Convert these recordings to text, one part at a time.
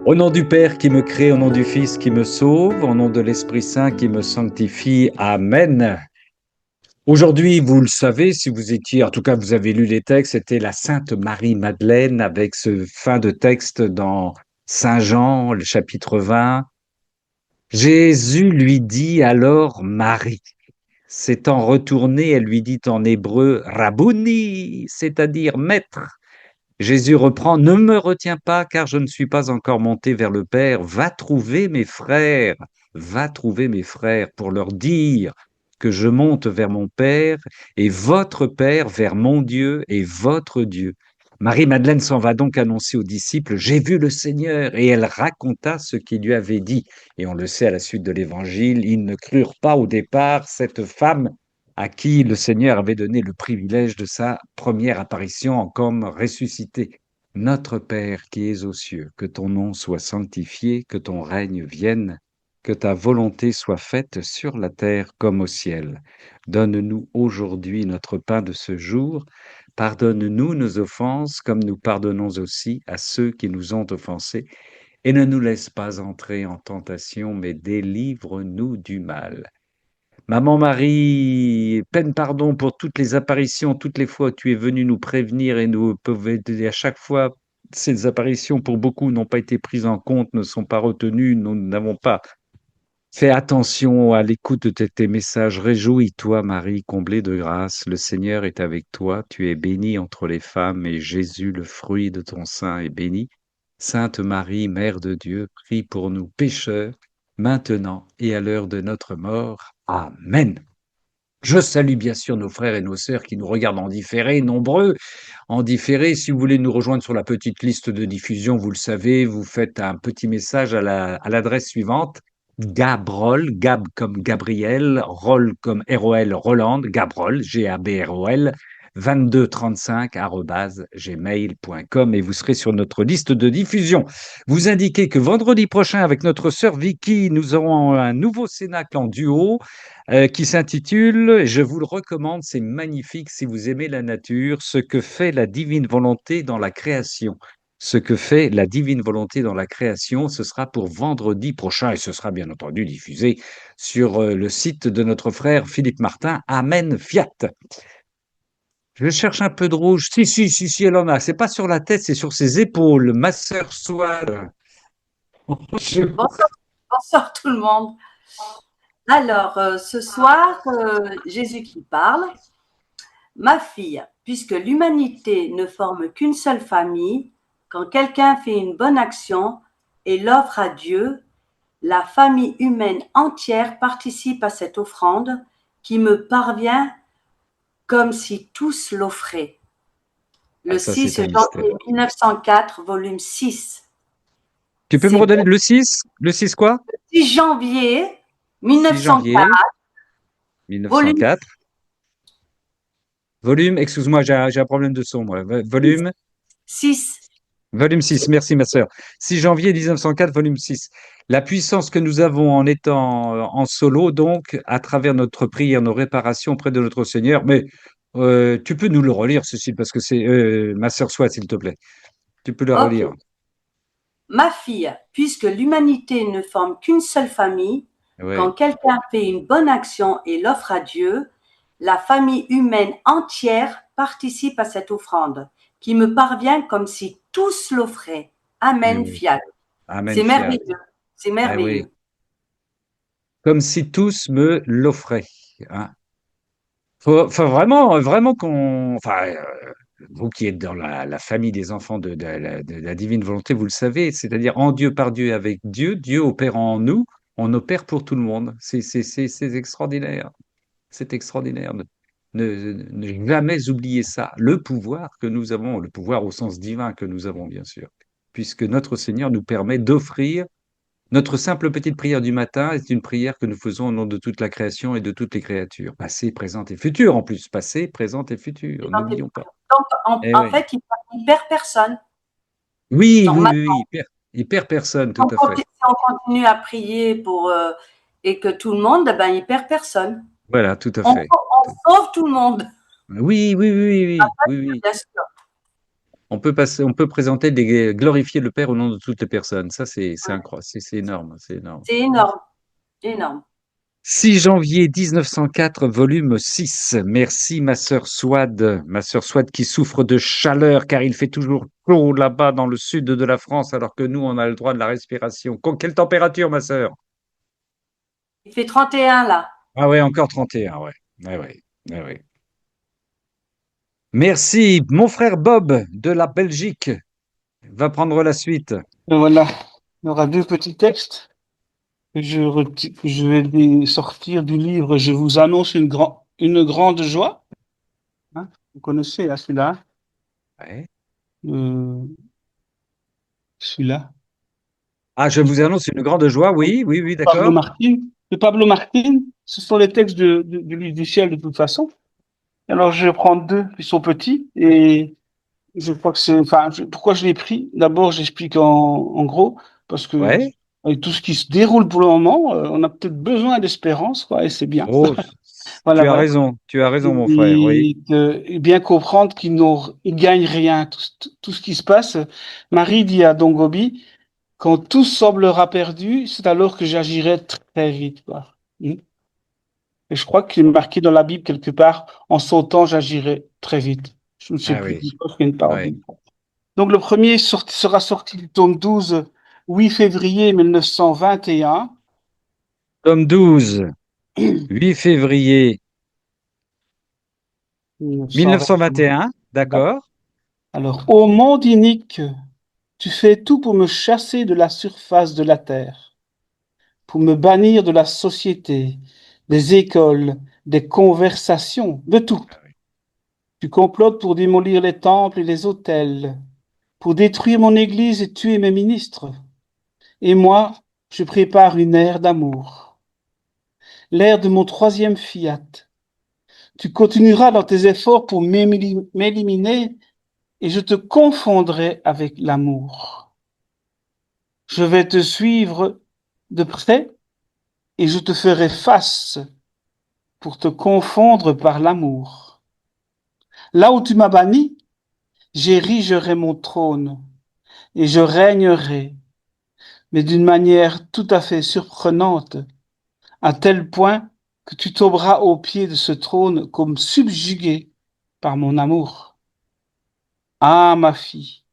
Au nom du Père qui me crée, au nom du Fils qui me sauve, au nom de l'Esprit Saint qui me sanctifie. Amen. Aujourd'hui, vous le savez, si vous étiez, en tout cas, vous avez lu les textes, c'était la Sainte Marie-Madeleine avec ce fin de texte dans Saint Jean, le chapitre 20. Jésus lui dit alors Marie. S'étant retournée, elle lui dit en hébreu Rabouni, c'est-à-dire maître. Jésus reprend, ne me retiens pas car je ne suis pas encore monté vers le Père. Va trouver mes frères pour leur dire que je monte vers mon Père et votre Père vers mon Dieu et votre Dieu. Marie-Madeleine s'en va donc annoncer aux disciples, j'ai vu le Seigneur, et elle raconta ce qu'il lui avait dit. Et on le sait à la suite de l'évangile, ils ne crurent pas au départ cette femme à qui le Seigneur avait donné le privilège de sa première apparition comme ressuscité. Notre Père qui es aux cieux, que ton nom soit sanctifié, que ton règne vienne, que ta volonté soit faite sur la terre comme au ciel. Donne-nous aujourd'hui notre pain de ce jour. Pardonne-nous nos offenses comme nous pardonnons aussi à ceux qui nous ont offensés. Et ne nous laisse pas entrer en tentation, mais délivre-nous du mal. Maman Marie, peine pardon pour toutes les apparitions, toutes les fois où tu es venue nous prévenir et nous peuvent aider à chaque fois. Ces apparitions, pour beaucoup, n'ont pas été prises en compte, ne sont pas retenues, nous n'avons pas fait attention à l'écoute de tes messages. Réjouis-toi, Marie, comblée de grâce. Le Seigneur est avec toi. Tu es bénie entre les femmes et Jésus, le fruit de ton sein, est béni. Sainte Marie, Mère de Dieu, prie pour nous pécheurs, maintenant et à l'heure de notre mort. Amen. Je salue bien sûr nos frères et nos sœurs qui nous regardent en différé, nombreux en différé. Si vous voulez nous rejoindre sur la petite liste de diffusion, vous le savez, vous faites un petit message à l'adresse suivante. Gabrol, Gab comme Gabriel, Roll comme ROL, Roland, Gabrol, Gabrol, 2235@gmail.com et vous serez sur notre liste de diffusion. Vous indiquez que vendredi prochain, avec notre sœur Vicky, nous aurons un nouveau cénacle en duo qui s'intitule, et je vous le recommande, c'est magnifique si vous aimez la nature, ce que fait la divine volonté dans la création. Ce que fait la divine volonté dans la création, ce sera pour vendredi prochain et ce sera bien entendu diffusé sur le site de notre frère Philippe Martin. Amen, fiat. Je cherche un peu de rouge. Si, elle en a. C'est pas sur la tête, c'est sur ses épaules. Ma sœur Swan. Je- Bonsoir, bonsoir tout le monde. Alors, ce soir, Jésus qui parle. Ma fille, puisque l'humanité ne forme qu'une seule famille, quand quelqu'un fait une bonne action et l'offre à Dieu, la famille humaine entière participe à cette offrande qui me parvient comme si tous l'offraient. Ah, Le ça, 6 c'est un mystère. janvier 1904, volume 6. Tu peux me C'est redonner le 6? Le 6 quoi? 6 janvier 6 janvier 1904, volume 1904. Volume, excuse-moi, j'ai un problème de son, moi. Volume, 6. volume 6, merci ma sœur. 6 janvier 1904, volume 6. La puissance que nous avons en étant en solo, donc, à travers notre prière, nos réparations auprès de notre Seigneur. Mais tu peux nous le relire, ceci, parce que c'est ma sœur Soit, s'il te plaît. Tu peux le Ok. relire. Ma fille, puisque l'humanité ne forme qu'une seule famille, quand Oui. quelqu'un fait une bonne action et l'offre à Dieu, la famille humaine entière participe à cette offrande, qui me parvient comme si tous l'offraient. Eh Amen, oui. fiat. Amen, C'est fiat. merveilleux. C'est Eh oui. merveilleux. Comme si tous me l'offraient. Hein. Faut vraiment qu'on, vous qui êtes dans la famille des enfants de la divine volonté, vous le savez, c'est-à-dire en Dieu, par Dieu, avec Dieu, Dieu opérant en nous, on opère pour tout le monde. C'est extraordinaire. C'est extraordinaire. Ne jamais oublier ça. Le pouvoir que nous avons, le pouvoir au sens divin que nous avons, bien sûr, puisque notre Seigneur nous permet d'offrir notre simple petite prière du matin est une prière que nous faisons au nom de toute la création et de toutes les créatures, passées, présentes et futures en plus, passées, présentes et futures, n'oublions pas. Donc, Eh en oui. fait, il perd personne. Oui, oui, oui, Normalement, oui, il perd personne, tout à fait. si on continue à prier pour, et que tout le monde, ben, il perd personne. Voilà, tout à On, fait. on sauve tout le monde. Oui, oui, oui, oui, oui, oui, oui. Bien sûr. On peut présenter glorifier le Père au nom de toutes les personnes. Ça, c'est incroyable, c'est énorme, c'est énorme. C'est énorme, énorme. 6 janvier 1904, volume 6. Merci, ma sœur Swad qui souffre de chaleur car il fait toujours chaud là-bas dans le sud de la France alors que nous, on a le droit de la respiration. Quelle température, ma sœur? Il fait 31 là. Ah ouais, encore 31, ouais. Ouais, ouais, ouais, ouais. Merci, mon frère Bob de la Belgique va prendre la suite. Et voilà, il y aura deux petits textes que je vais les sortir du livre. Je vous annonce une grande joie. Hein, vous connaissez là, celui-là. Ouais. Euh, celui-là. Ah, je vous annonce une grande joie, oui, oui, oui, Pablo d'accord. Martin. De Pablo Martin, ce sont les textes du livre du ciel de toute façon. Alors je vais prendre deux qui sont petits et je crois que c'est, enfin, pourquoi je l'ai pris? D'abord, j'explique en gros, parce que Ouais. avec tout ce qui se déroule pour le moment, on a peut-être besoin d'espérance, quoi, et c'est bien. Oh, Voilà, voilà. tu as raison, mon frère, oui. Et bien comprendre ils gagnent rien, tout ce qui se passe. Marie dit à Dongobi, quand tout semblera perdu, c'est alors que j'agirai très vite, quoi. Et je crois qu'il est marqué dans la Bible quelque part, en sautant, j'agirai très vite. Je ne sais Ah plus, oui, je pense qu'il y a une parole. ouais. Donc le premier sera sorti du tome 12, 8 février 1921. Tome 12, 8 février 1921. 1921, d'accord. Alors, ô monde inique, tu fais tout pour me chasser de la surface de la terre, pour me bannir de la société, des écoles, des conversations, de tout. Ah oui, Tu complotes pour démolir les temples et les autels, pour détruire mon église et tuer mes ministres. Et moi, je prépare une ère d'amour, l'ère de mon troisième fiat. Tu continueras dans tes efforts pour m'éliminer et je te confondrai avec l'amour. Je vais te suivre de près et je te ferai face pour te confondre par l'amour. Là où tu m'as banni, j'érigerai mon trône et je régnerai, mais d'une manière tout à fait surprenante, à tel point que tu tomberas aux pieds de ce trône comme subjugué par mon amour. Ah, ma fille,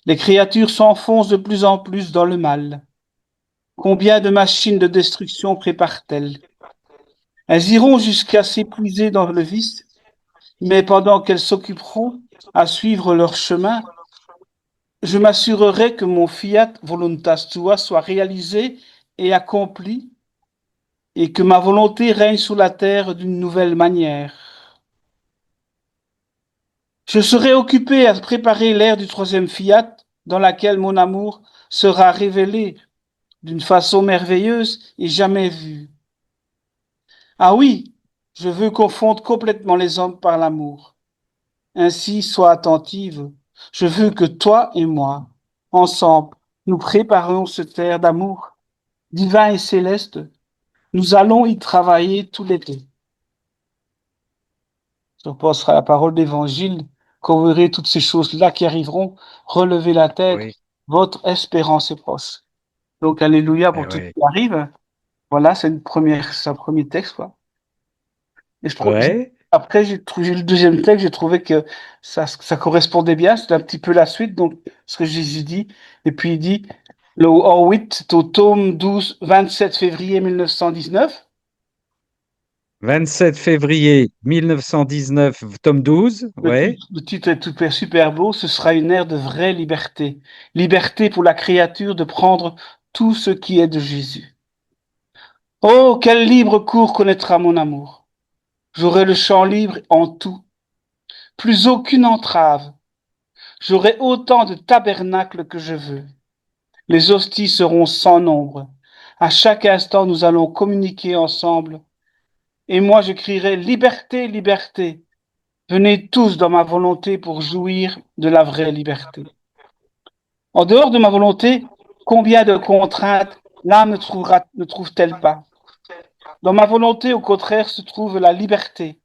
les créatures s'enfoncent de plus en plus dans le mal. Combien de machines de destruction préparent-elles? Elles iront jusqu'à s'épuiser dans le vice, mais pendant qu'elles s'occuperont à suivre leur chemin, je m'assurerai que mon fiat voluntas tua soit réalisé et accompli, et que ma volonté règne sur la terre d'une nouvelle manière. Je serai occupé à préparer l'ère du troisième fiat, dans laquelle mon amour sera révélé d'une façon merveilleuse et jamais vue. Ah oui, je veux confondre complètement les hommes par l'amour. Ainsi, sois attentive. Je veux que toi et moi, ensemble, nous préparions cette ère d'amour divin et céleste. Nous allons y travailler tout l'été. Je repassera la parole d'évangile. Quand vous verrez toutes ces choses-là qui arriveront, relevez la tête. oui, Votre espérance est proche. Donc, alléluia ouais, pour tout ce ouais. qui arrive. Voilà, c'est un premier texte, quoi. Et Ouais, après, j'ai le deuxième texte, j'ai trouvé que ça correspondait bien, c'était un petit peu la suite, donc ce que Jésus dit. Et puis il dit, le en 8, c'est au tome 12, 27 février 1919. 27 février 1919, tome 12, ouais. Le titre est super beau, ce sera une ère de vraie liberté. Liberté pour la créature de prendre tout ce qui est de Jésus. Oh, quel libre cours connaîtra mon amour. J'aurai le champ libre en tout, plus aucune entrave. J'aurai autant de tabernacles que je veux. Les hosties seront sans nombre. À chaque instant, nous allons communiquer ensemble. Et moi, je crierai liberté, liberté. Venez tous dans ma volonté pour jouir de la vraie liberté. En dehors de ma volonté, combien de contraintes l'âme ne trouve-t-elle pas? Dans ma volonté, au contraire, se trouve la liberté.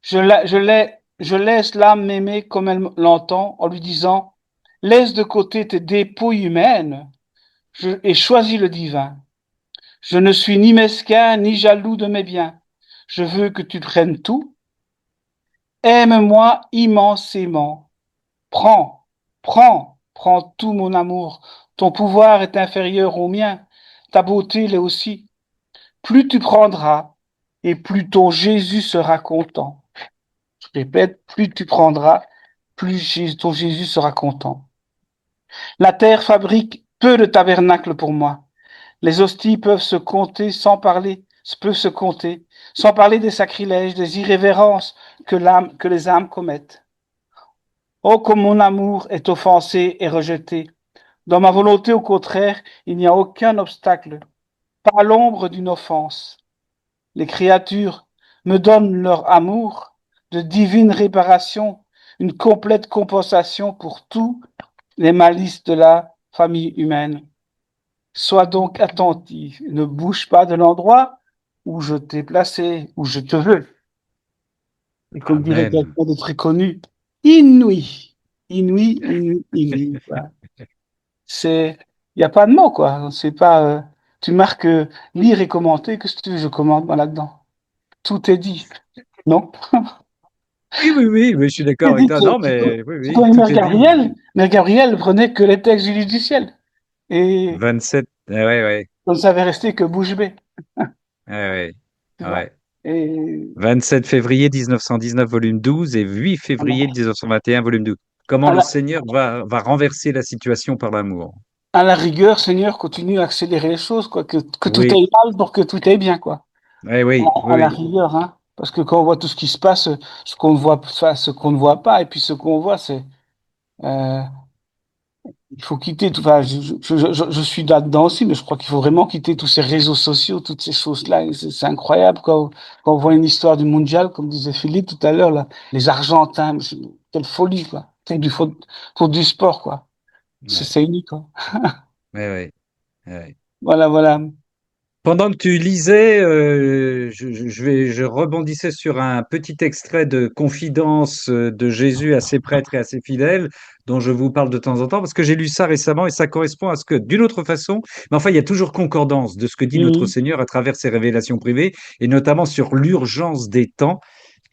Je l'ai Je laisse l'âme m'aimer comme elle l'entend en lui disant, laisse de côté tes dépouilles humaines et choisis le divin. Je ne suis ni mesquin ni jaloux de mes biens. Je veux que tu prennes tout. Aime-moi immensément. Prends, prends tout mon amour. Ton pouvoir est inférieur au mien. Ta beauté l'est aussi. Plus tu prendras et plus ton Jésus sera content. Je répète, plus tu prendras, plus ton Jésus sera content. La terre fabrique peu de tabernacles pour moi. Les hosties peuvent se compter peuvent se compter, sans parler des sacrilèges, des irrévérences que les âmes commettent. Oh, comme mon amour est offensé et rejeté. Dans ma volonté, au contraire, il n'y a aucun obstacle, pas l'ombre d'une offense. Les créatures me donnent leur amour, de divine réparation, une complète compensation pour tous les malices de la famille humaine. Sois donc attentif, ne bouge pas de l'endroit où je t'ai placé, où je te veux. Et comme dirait Amen. quelqu'un de très connu, inouï, inouï, inouï, inouï. Voilà. Il n'y a pas de mots, quoi. C'est pas, tu marques lire et commenter, que ce que tu veux, je commande moi là-dedans. Tout est dit, non? Oui, oui, oui, mais je suis d'accord Tout est avec dit, toi. Non, mais oui, c'est oui, comme tout est dit. Mère Gabriel prenait que les textes du livre du ciel. Et 27, ouais, ouais, on ne savait rester que bouche bée, ouais, tu ouais, vois. ouais. Et 27 février 1919, volume 12, et 8 février voilà. 1921, volume 12. Comment À le la, Seigneur va renverser la situation par l'amour. à la rigueur, Seigneur, continue à accélérer les choses, quoi, que tout Oui, aille mal pour que tout aille bien, quoi. oui, oui, oui, À la oui. rigueur, hein. Parce que quand on voit tout ce qui se passe, ce qu'on voit, enfin, ce qu'on ne voit pas, et puis ce qu'on voit, euh, il faut quitter tout. Enfin, je suis là-dedans aussi, mais je crois qu'il faut vraiment quitter tous ces réseaux sociaux, toutes ces choses-là. Et c'est incroyable quand on voit une histoire du mondial, comme disait Philippe tout à l'heure, là, les Argentins, mais quelle folie, quoi. C'est pour du sport, quoi. Ouais, C'est unique, quoi. ouais, ouais, ouais. Voilà, voilà. Pendant que tu lisais, je rebondissais sur un petit extrait de Confidence de Jésus à ses prêtres et à ses fidèles, dont je vous parle de temps en temps, parce que j'ai lu ça récemment et ça correspond à ce que, d'une autre façon, mais enfin, il y a toujours concordance de ce que dit notre Mhm. Seigneur à travers ses révélations privées, et notamment sur l'urgence des temps.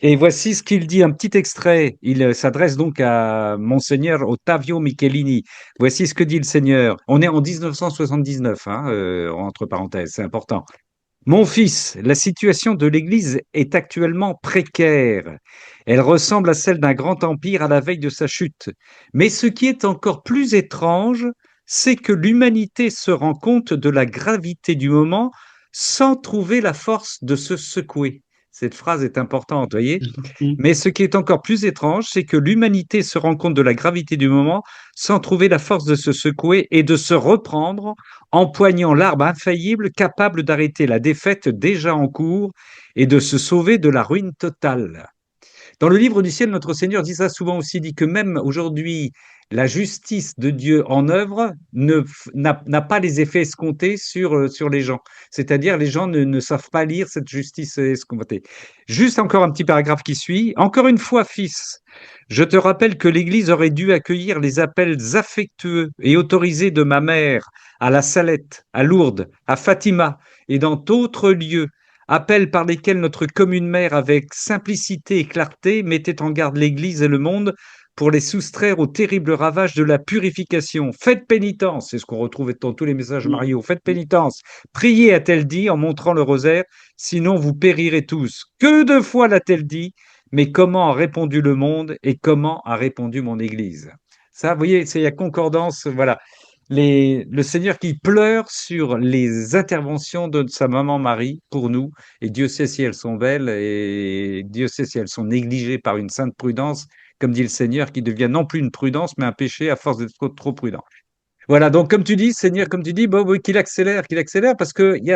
Et voici ce qu'il dit, un petit extrait. Il s'adresse donc à Monseigneur Ottavio Michelini. Voici ce que dit le Seigneur. On est en 1979, hein, entre parenthèses, c'est important. Mon fils, la situation de l'Église est actuellement précaire. Elle ressemble à celle d'un grand empire à la veille de sa chute. Mais ce qui est encore plus étrange, c'est que l'humanité se rend compte de la gravité du moment sans trouver la force de se secouer. Cette phrase est importante, voyez. Mhm. Mais ce qui est encore plus étrange, c'est que l'humanité se rend compte de la gravité du moment sans trouver la force de se secouer et de se reprendre, empoignant l'arbre infaillible capable d'arrêter la défaite déjà en cours et de se sauver de la ruine totale. Dans le livre du ciel, notre Seigneur dit ça souvent aussi, dit que même aujourd'hui, la justice de Dieu en œuvre n'a pas les effets escomptés sur les gens. C'est-à-dire, les gens ne savent pas lire cette justice escomptée. Juste encore un petit paragraphe qui suit. Encore une fois, fils, je te rappelle que l'Église aurait dû accueillir les appels affectueux et autorisés de ma mère à la Salette, à Lourdes, à Fatima et dans d'autres lieux, appels par lesquels notre commune mère, avec simplicité et clarté, mettait en garde l'Église et le monde pour les soustraire aux terribles ravages de la purification. Faites pénitence, c'est ce qu'on retrouve dans tous les messages mariaux. Faites pénitence. Priez, a-t-elle dit en montrant le rosaire, sinon vous périrez tous. Que de fois l'a-t-elle dit, mais comment a répondu le monde et comment a répondu mon Église? Ça, vous voyez, il y a concordance, voilà. Le Seigneur qui pleure sur les interventions de sa maman Marie pour nous, et Dieu sait si elles sont belles, et Dieu sait si elles sont négligées par une sainte prudence, comme dit le Seigneur, qui devient non plus une prudence, mais un péché à force d'être trop prudent. Voilà, donc comme tu dis, Seigneur, comme tu dis, bon, oui, qu'il accélère, parce qu'il y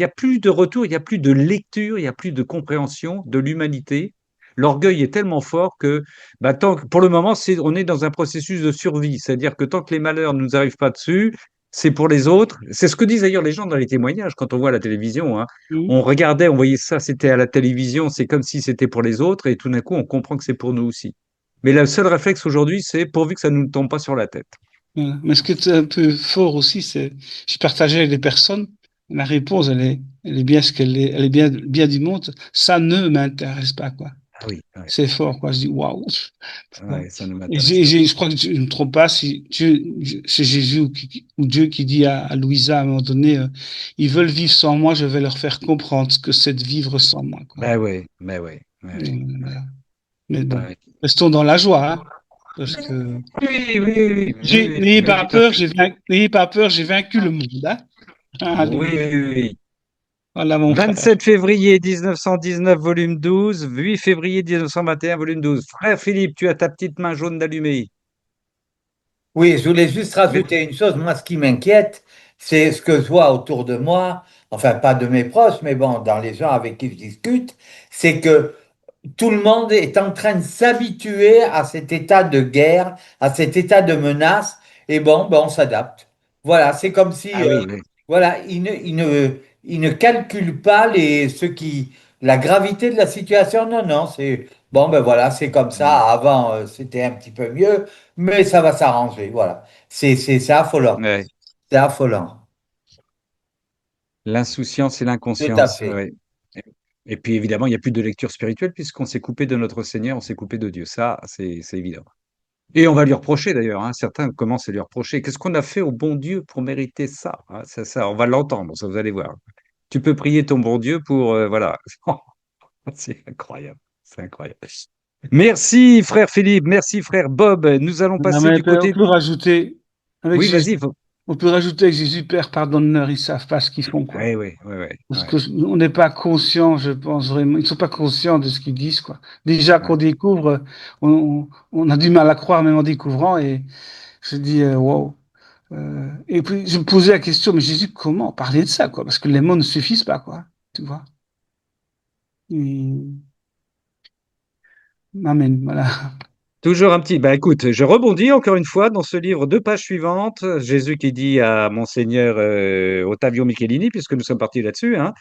a plus de retour, il y a plus de lecture, il y a plus de compréhension de l'humanité. L'orgueil est tellement fort que, bah, pour le moment, on est dans un processus de survie, c'est-à-dire que tant que les malheurs ne nous arrivent pas dessus, c'est pour les autres. C'est ce que disent d'ailleurs les gens dans les témoignages quand on voit la télévision, hein. Mhm. On regardait, on voyait ça, c'était à la télévision, c'est comme si c'était pour les autres, et tout d'un coup, on comprend que c'est pour nous aussi. Mais le seul réflexe aujourd'hui, c'est pourvu que ça ne nous tombe pas sur la tête. Voilà. Mais ce qui est un peu fort aussi, c'est, je partageais avec des personnes, la réponse, elle est bien ce qu'elle est, elle est bien du monde. Ça ne m'intéresse pas, quoi. Ah oui, ouais, C'est fort, quoi. Je dis, waouh. Bon. ouais, ça ne Et m'intéresse pas. je crois que je ne me trompe pas si c'est Jésus ou Dieu qui dit à Louisa à un moment donné, ils veulent vivre sans moi, je vais leur faire comprendre ce que c'est de vivre sans moi, quoi. Ben ouais, Et ouais, voilà. Mais bon, ouais. restons dans la joie, hein, parce que Oui, oui, oui, oui, n'ayez oui, pas tout à peur, fait. n'ayez pas peur, j'ai vaincu le monde, hein. Oui, Alléluia. oui, oui. Voilà mon frère. 27 février 1919, volume 12, 8 février 1921, volume 12. Frère Philippe, tu as ta petite main jaune d'allumé. Oui, je voulais juste Mais- rajouter une chose. Moi, ce qui m'inquiète, c'est ce que je vois autour de moi, enfin pas de mes proches, mais bon, dans les gens avec qui je discute, c'est que tout le monde est en train de s'habituer à cet état de guerre, à cet état de menace, et bon, ben, on s'adapte. Voilà, c'est comme si, Ah oui, oui. voilà, ils ne calculent pas la gravité de la situation. Non, non, c'est, bon, ben voilà, c'est comme Mm. ça. Avant, c'était un petit peu mieux, mais ça va s'arranger. Voilà. C'est affolant. Ouais. C'est affolant. L'insouciance et Tout à l'inconscience. fait. Ouais. Et puis évidemment, il n'y a plus de lecture spirituelle puisqu'on s'est coupé de notre Seigneur, on s'est coupé de Dieu. Ça, c'est évident. Et on va lui reprocher d'ailleurs, hein. Certains commencent à lui reprocher. Qu'est-ce qu'on a fait au bon Dieu pour mériter ça? Ah, ça, on va l'entendre, ça, vous allez voir. Tu peux prier ton bon Dieu pour, voilà. C'est incroyable. C'est incroyable. Merci, frère Philippe. Merci, frère Bob. Nous allons Non, passer mais du côté. avec Oui, Jésus, vas-y. on peut rajouter avec Jésus, Père, pardonne-leur, ils savent pas ce qu'ils font, quoi. Oui, oui, oui, oui. Parce Ouais, que on n'est pas conscient, je pense vraiment, ils sont pas conscients de ce qu'ils disent, quoi. Déjà ouais. qu'on découvre, on a du mal à croire même en découvrant, et je dis, wow. Et puis je me posais la question, mais Jésus, comment parler de ça, quoi? Parce que les mots ne suffisent pas, quoi. Tu vois? Et- Amen, voilà. Toujours un petit. Bah écoute, je rebondis encore une fois dans ce livre, deux pages suivantes. Jésus qui dit à Monseigneur Ottavio Michelini, puisque nous sommes partis là-dessus, hein,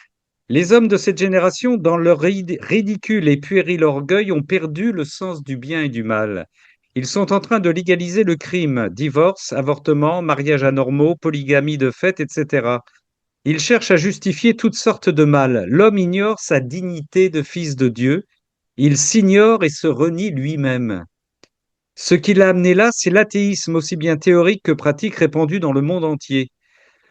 les hommes de cette génération, dans leur ridicule et puéril orgueil, ont perdu le sens du bien et du mal. Ils sont en train de légaliser le crime, divorce, avortement, mariage anormaux, polygamie de fait, etc. Ils cherchent à justifier toutes sortes de mal. L'homme ignore sa dignité de fils de Dieu. Il s'ignore et se renie lui-même. Ce qui l'a amené là, c'est l'athéisme aussi bien théorique que pratique répandu dans le monde entier.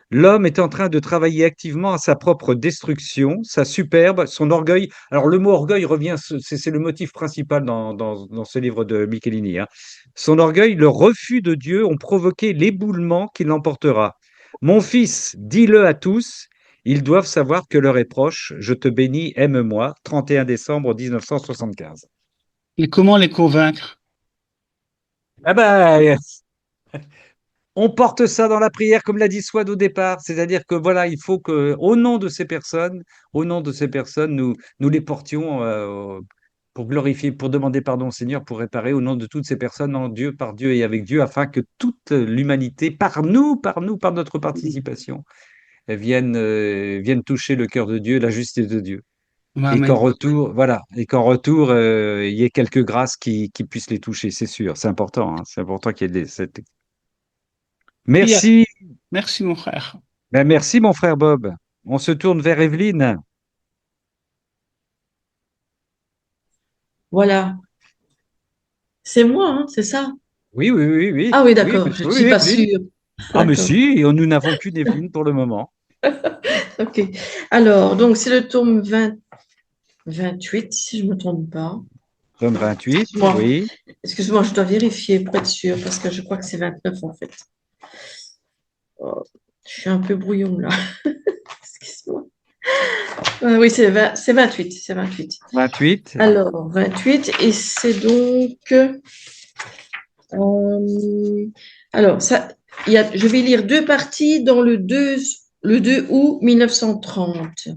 L'homme est en train de travailler activement à sa propre destruction, sa superbe, son orgueil. Alors le mot orgueil revient, c'est le motif principal dans ce livre de Michelini, hein. Son orgueil, le refus de Dieu ont provoqué l'éboulement qui l'emportera. Mon fils, dis-le à tous, ils doivent savoir que l'heure est proche. Je te bénis, aime-moi. 31 décembre 1975. Et comment les convaincre? Ah ben, on porte ça dans la prière, comme l'a dit Swad au départ. C'est-à-dire que voilà, il faut que, au nom de ces personnes, nous les portions pour glorifier, pour demander pardon au Seigneur, pour réparer au nom de toutes ces personnes en Dieu, par Dieu et avec Dieu, afin que toute l'humanité, par notre participation, vienne toucher le cœur de Dieu, la justice de Dieu. Et qu'en Amen. retour, voilà, et qu'en retour, il y ait quelques grâces qui puissent les toucher, c'est sûr. C'est important, hein. C'est important qu'il y ait cette. Prière. Merci. Merci, mon frère. Ben, merci, mon frère Bob. On se tourne vers Evelyne. Voilà. C'est moi, hein, c'est ça? Oui, oui, oui, oui. Ah oui, Oui, d'accord, je ne oui, suis pas Evelyne. sûre. Ah, mais D'accord, si, nous n'avons qu'une Evelyne pour le moment. ok. Alors, donc, c'est le tome 28, si je ne me trompe pas. Tome 28, Excuse-moi, oui. excuse-moi, je dois vérifier pour être sûre, parce que je crois que c'est 29 en fait. Oh, je suis un peu brouillon là. Excuse-moi. Oui, c'est 28, c'est 28. 28. Alors, 28, et c'est donc. Alors, ça, je vais lire deux parties dans le 2 août 1930.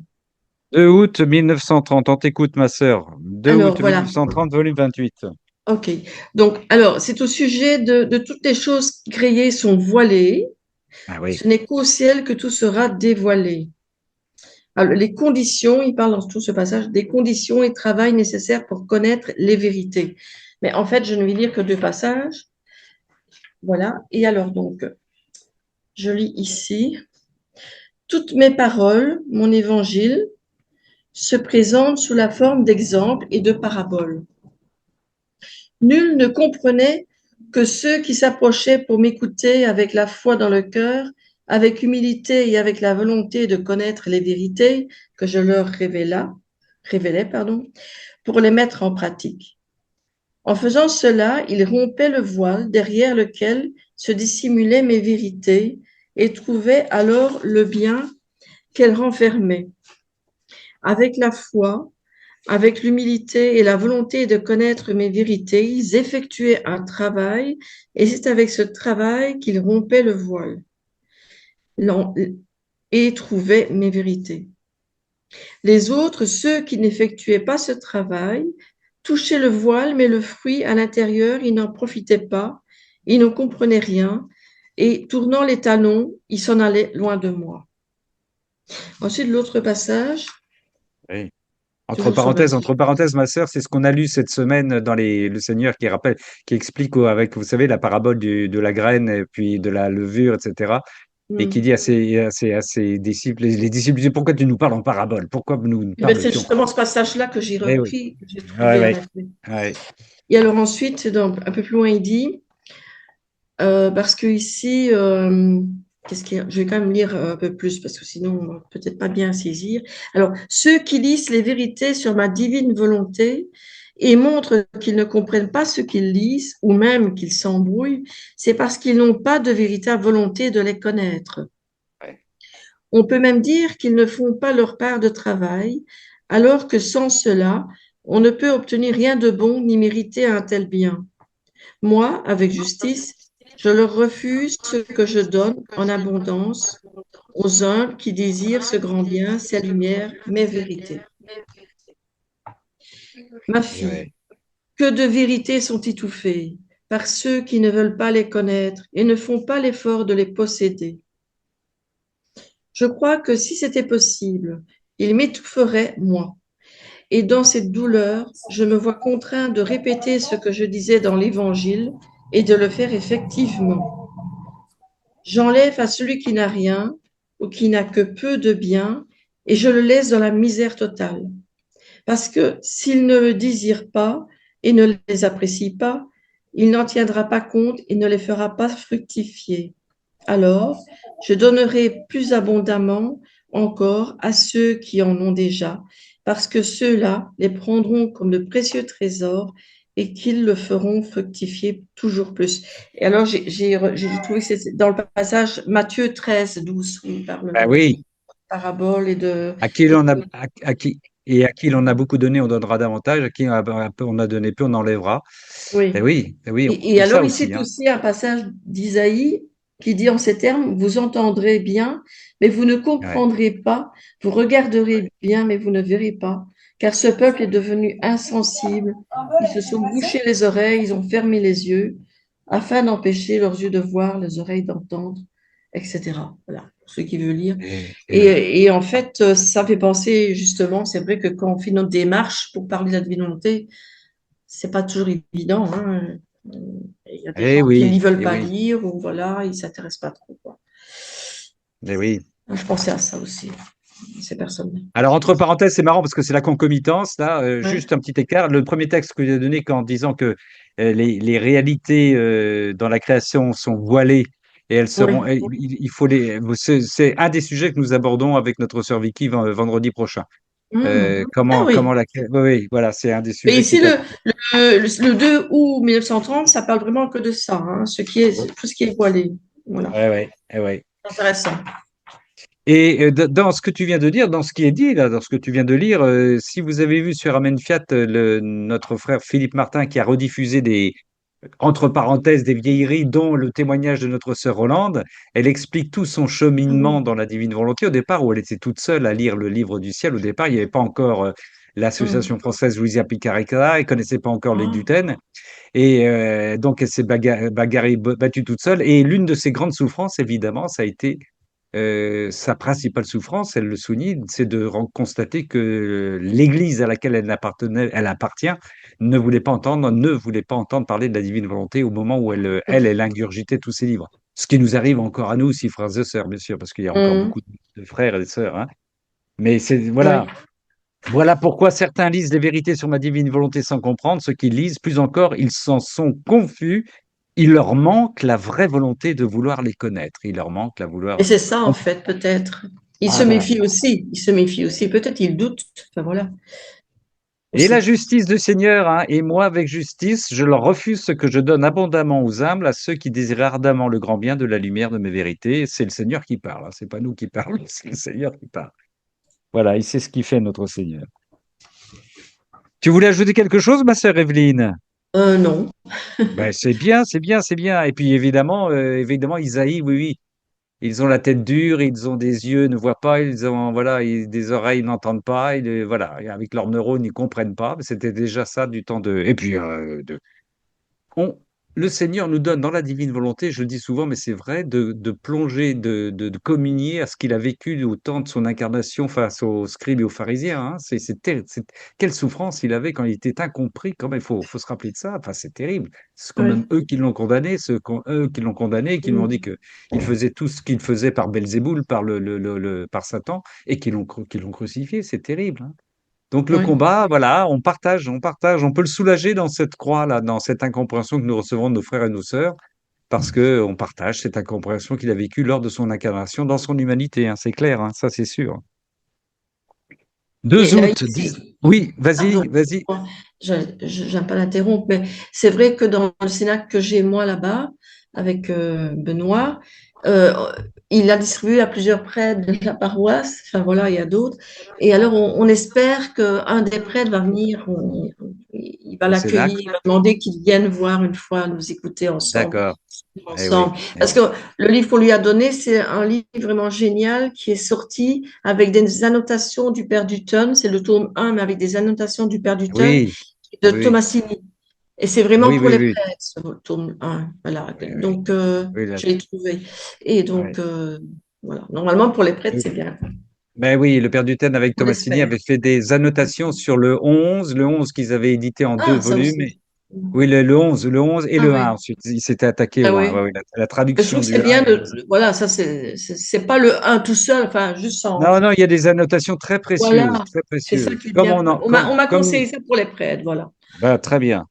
2 août 1930. On t'écoute, ma sœur. 2 Alors, août voilà. 1930, volume 28. OK. Donc, alors, c'est au sujet de toutes les choses créées sont voilées Ah oui. Ce n'est qu'au ciel que tout sera dévoilé. Alors, les conditions, il parle dans tout ce passage des conditions et travail nécessaires pour connaître les vérités. Mais en fait, je ne vais lire que 2 passages. Voilà. Et alors donc, je lis ici. Toutes mes paroles, mon évangile, se présentent sous la forme d'exemples et de paraboles. Nul ne comprenait que ceux qui s'approchaient pour m'écouter avec la foi dans le cœur, avec humilité et avec la volonté de connaître les vérités que je leur révélais, pour les mettre en pratique. En faisant cela, ils rompaient le voile derrière lequel se dissimulaient mes vérités et trouvaient alors le bien qu'elles renfermaient. Avec la foi, avec l'humilité et la volonté de connaître mes vérités, ils effectuaient un travail et c'est avec ce travail qu'ils rompaient le voile et trouvaient mes vérités. Les autres, ceux qui n'effectuaient pas ce travail, touchaient le voile, mais le fruit à l'intérieur, ils n'en profitaient pas, ils ne comprenaient rien, et tournant les talons, ils s'en allaient loin de moi. Ensuite, l'autre passage. Oui. Toujours sur Entre parenthèses, ma sœur, c'est ce qu'on a lu cette semaine dans le Seigneur qui rappelle, qui explique avec, vous savez, la parabole de la graine et puis de la levure, etc. Et qui dit à ses disciples, les disciples disent, pourquoi tu nous parles en parabole? Pourquoi nous Ben, c'est parles-tu en justement parabole? ce passage-là que j'ai Eh oui, repris, que j'ai ouais, trouvé en ouais, effet. ouais. Et alors ensuite, un peu plus loin, il dit, parce que ici, je vais quand même lire un peu plus parce que sinon, on va peut-être pas bien saisir. Alors, ceux qui lisent les vérités sur ma divine volonté et montrent qu'ils ne comprennent pas ce qu'ils lisent ou même qu'ils s'embrouillent, c'est parce qu'ils n'ont pas de véritable volonté de les connaître. Ouais. On peut même dire qu'ils ne font pas leur part de travail, alors que sans cela, on ne peut obtenir rien de bon ni mériter un tel bien. Moi, avec justice, je leur refuse ce que je donne en abondance aux humbles qui désirent ce grand bien, ces lumières, mes vérités. Ma Et fille, ouais. que de vérités sont étouffées par ceux qui ne veulent pas les connaître et ne font pas l'effort de les posséder. Je crois que si c'était possible, ils m'étoufferaient, moi. Et dans cette douleur, je me vois contraint de répéter ce que je disais dans l'Évangile et de le faire effectivement. J'enlève à celui qui n'a rien ou qui n'a que peu de bien et je le laisse dans la misère totale. Parce que s'il ne me désire pas et ne les apprécie pas, il n'en tiendra pas compte et ne les fera pas fructifier. Alors, je donnerai plus abondamment encore à ceux qui en ont déjà, parce que ceux-là les prendront comme de précieux trésors et qu'ils le feront fructifier toujours plus. Et alors, j'ai trouvé que c'est dans le passage Matthieu 13, 12, où il parle Ben de oui, paraboles et de... à qui l'on a, à qui l'on a beaucoup donné, on donnera davantage, à qui on a donné peu, on enlèvera. Oui. Eh oui, on Et trouve ça alors, il aussi, cite hein. aussi un passage d'Isaïe qui dit en ces termes, vous entendrez bien, mais vous ne Ouais. comprendrez pas, vous regarderez bien, mais vous ne verrez pas, car ce peuple est devenu insensible, ils se sont bouchés les oreilles, ils ont fermé les yeux, afin d'empêcher leurs yeux de voir, les oreilles d'entendre, etc. Voilà, pour ceux qui veulent lire. Ouais. Et en fait, ça fait penser justement, c'est vrai que quand on fait notre démarche pour parler de la divine volonté, c'est pas toujours évident, hein. Il y a des Eh gens qui oui, n'y veulent eh pas oui, lire ou voilà, ils s'intéressent pas trop, quoi. eh oui. Je pensais à ça aussi, ces personnes-là. Alors, entre parenthèses, c'est marrant parce que c'est la concomitance, là, Ouais, juste un petit écart. Le premier texte que j'ai donné en disant que les réalités dans la création sont voilées et elles seront, oui. il faut c'est un des sujets que nous abordons avec notre sœur Vicky vendredi prochain. Ah oui. Comment oui, oui, voilà, c'est un des Mais sujets qui ici, est le 2 août 1930, ça parle vraiment que de ça, hein, tout ce qui est voilé. Voilà, ouais, ouais, ouais. intéressant. Et dans ce que tu viens de dire, dans ce qui est dit, là, dans ce que tu viens de lire, si vous avez vu sur Amen Fiat, notre frère Philippe Martin qui a rediffusé entre parenthèses, des vieilleries, dont le témoignage de notre sœur Rolande, elle explique tout son cheminement dans la divine volonté. Au départ, où elle était toute seule à lire le livre du ciel, au départ, il n'y avait pas encore l'association française Louisa Picarica, elle connaissait pas encore les Ah. Duten. Et donc, elle s'est bagarrée, battue toute seule. Et l'une de ses grandes souffrances, évidemment, ça a été sa principale souffrance, elle le souligne, c'est de constater que l'Église à laquelle elle appartient ne voulait pas entendre parler de la divine volonté au moment où elle ingurgitait tous ses livres. Ce qui nous arrive encore à nous aussi, frères et sœurs, bien sûr, parce qu'il y a encore Mm. beaucoup de frères et de sœurs, hein. Mais Oui. voilà pourquoi certains lisent les vérités sur ma divine volonté sans comprendre. Ceux qui lisent, plus encore, ils s'en sont confus. Il leur manque la vraie volonté de vouloir les connaître. Il leur manque la Et vouloir c'est ça, en comprendre. fait, peut-être. Il se Ah ben, méfie aussi. Il se méfie aussi. Peut-être il doute. Enfin, voilà. et la Aussi. justice du Seigneur, hein, et moi avec justice, je leur refuse ce que je donne abondamment aux humbles, à ceux qui désirent ardemment le grand bien de la lumière de mes vérités. C'est le Seigneur qui parle, hein, c'est pas nous qui parlons, c'est le Seigneur qui parle. Voilà, et c'est ce qui fait notre Seigneur. Tu voulais ajouter quelque chose, ma sœur Evelyne? Non. Ben, c'est bien, c'est bien, c'est bien. Et puis évidemment, Isaïe, oui, oui. Ils ont la tête dure, ils ont des yeux, ne voient pas, ils ont voilà, des oreilles, n'entendent pas, voilà, et avec leurs neurones, ils comprennent pas. Mais c'était déjà ça du temps de. Et puis on, le Seigneur nous donne dans la divine volonté, je le dis souvent, mais c'est vrai, de plonger, de communier à ce qu'il a vécu au temps de son incarnation face aux scribes et aux pharisiens, hein. Quelle souffrance il avait quand il était incompris. Quand même, faut se rappeler de ça. Enfin, c'est terrible. C'est quand même Oui. eux qui l'ont condamné, eux qui l'ont condamné, et qui lui ont Mm. dit que il faisait tout ce qu'il faisait par Belzéboul, par Satan, et qui l'ont crucifié. C'est terrible, hein. Donc le Oui. combat, voilà, on peut le soulager dans cette croix-là, dans cette incompréhension que nous recevons de nos frères et nos sœurs, parce que on partage cette incompréhension qu'il a vécue lors de son incarnation dans son humanité, hein, c'est clair, hein, ça c'est sûr. Et 2 là, août, ici, oui, vas-y, pardon, vas-y. je n'aime pas l'interrompre, mais c'est vrai que dans le Sénat que j'ai moi là-bas, avec Benoît, euh, il a distribué à plusieurs prêtres de la paroisse, enfin voilà, il y a d'autres. Et alors, on espère qu'un des prêtres va venir, il va Au Cénacle, l'accueillir, il va demander qu'il vienne voir une fois, nous écouter ensemble. d'accord. Eh oui, Ensemble. eh Parce oui. que le livre qu'on lui a donné, c'est un livre vraiment génial qui est sorti avec des annotations du Père Dutton. C'est le tome 1, mais avec des annotations du Père Dutton Oui, et de oui, Tomasini. Et c'est vraiment oui, pour oui, les oui, prêtres, ce tome 1. Voilà. oui, oui, Donc, oui, je l'ai trouvé. Et donc, ouais. voilà. Normalement, pour les prêtres, c'est bien. Ben oui, le père Duthène avec On Tomasini espère. avait fait des annotations sur le 11 qu'ils avaient édité en deux Ah, ça volumes. aussi. Oui, le 11 et Ah le 1 oui. ensuite. Il s'était attaqué Ah au 1. oui. Ouais, ouais, la Je trouve traduction que du c'est 1. bien voilà, ça, c'est pas le un tout seul, enfin, juste sans. Non, non, il y a des annotations très précieuses, Voilà, très c'est ça précieuses. qui est bien. On m'a Comme, conseillé ça pour les prêtres, voilà. bah, très bien.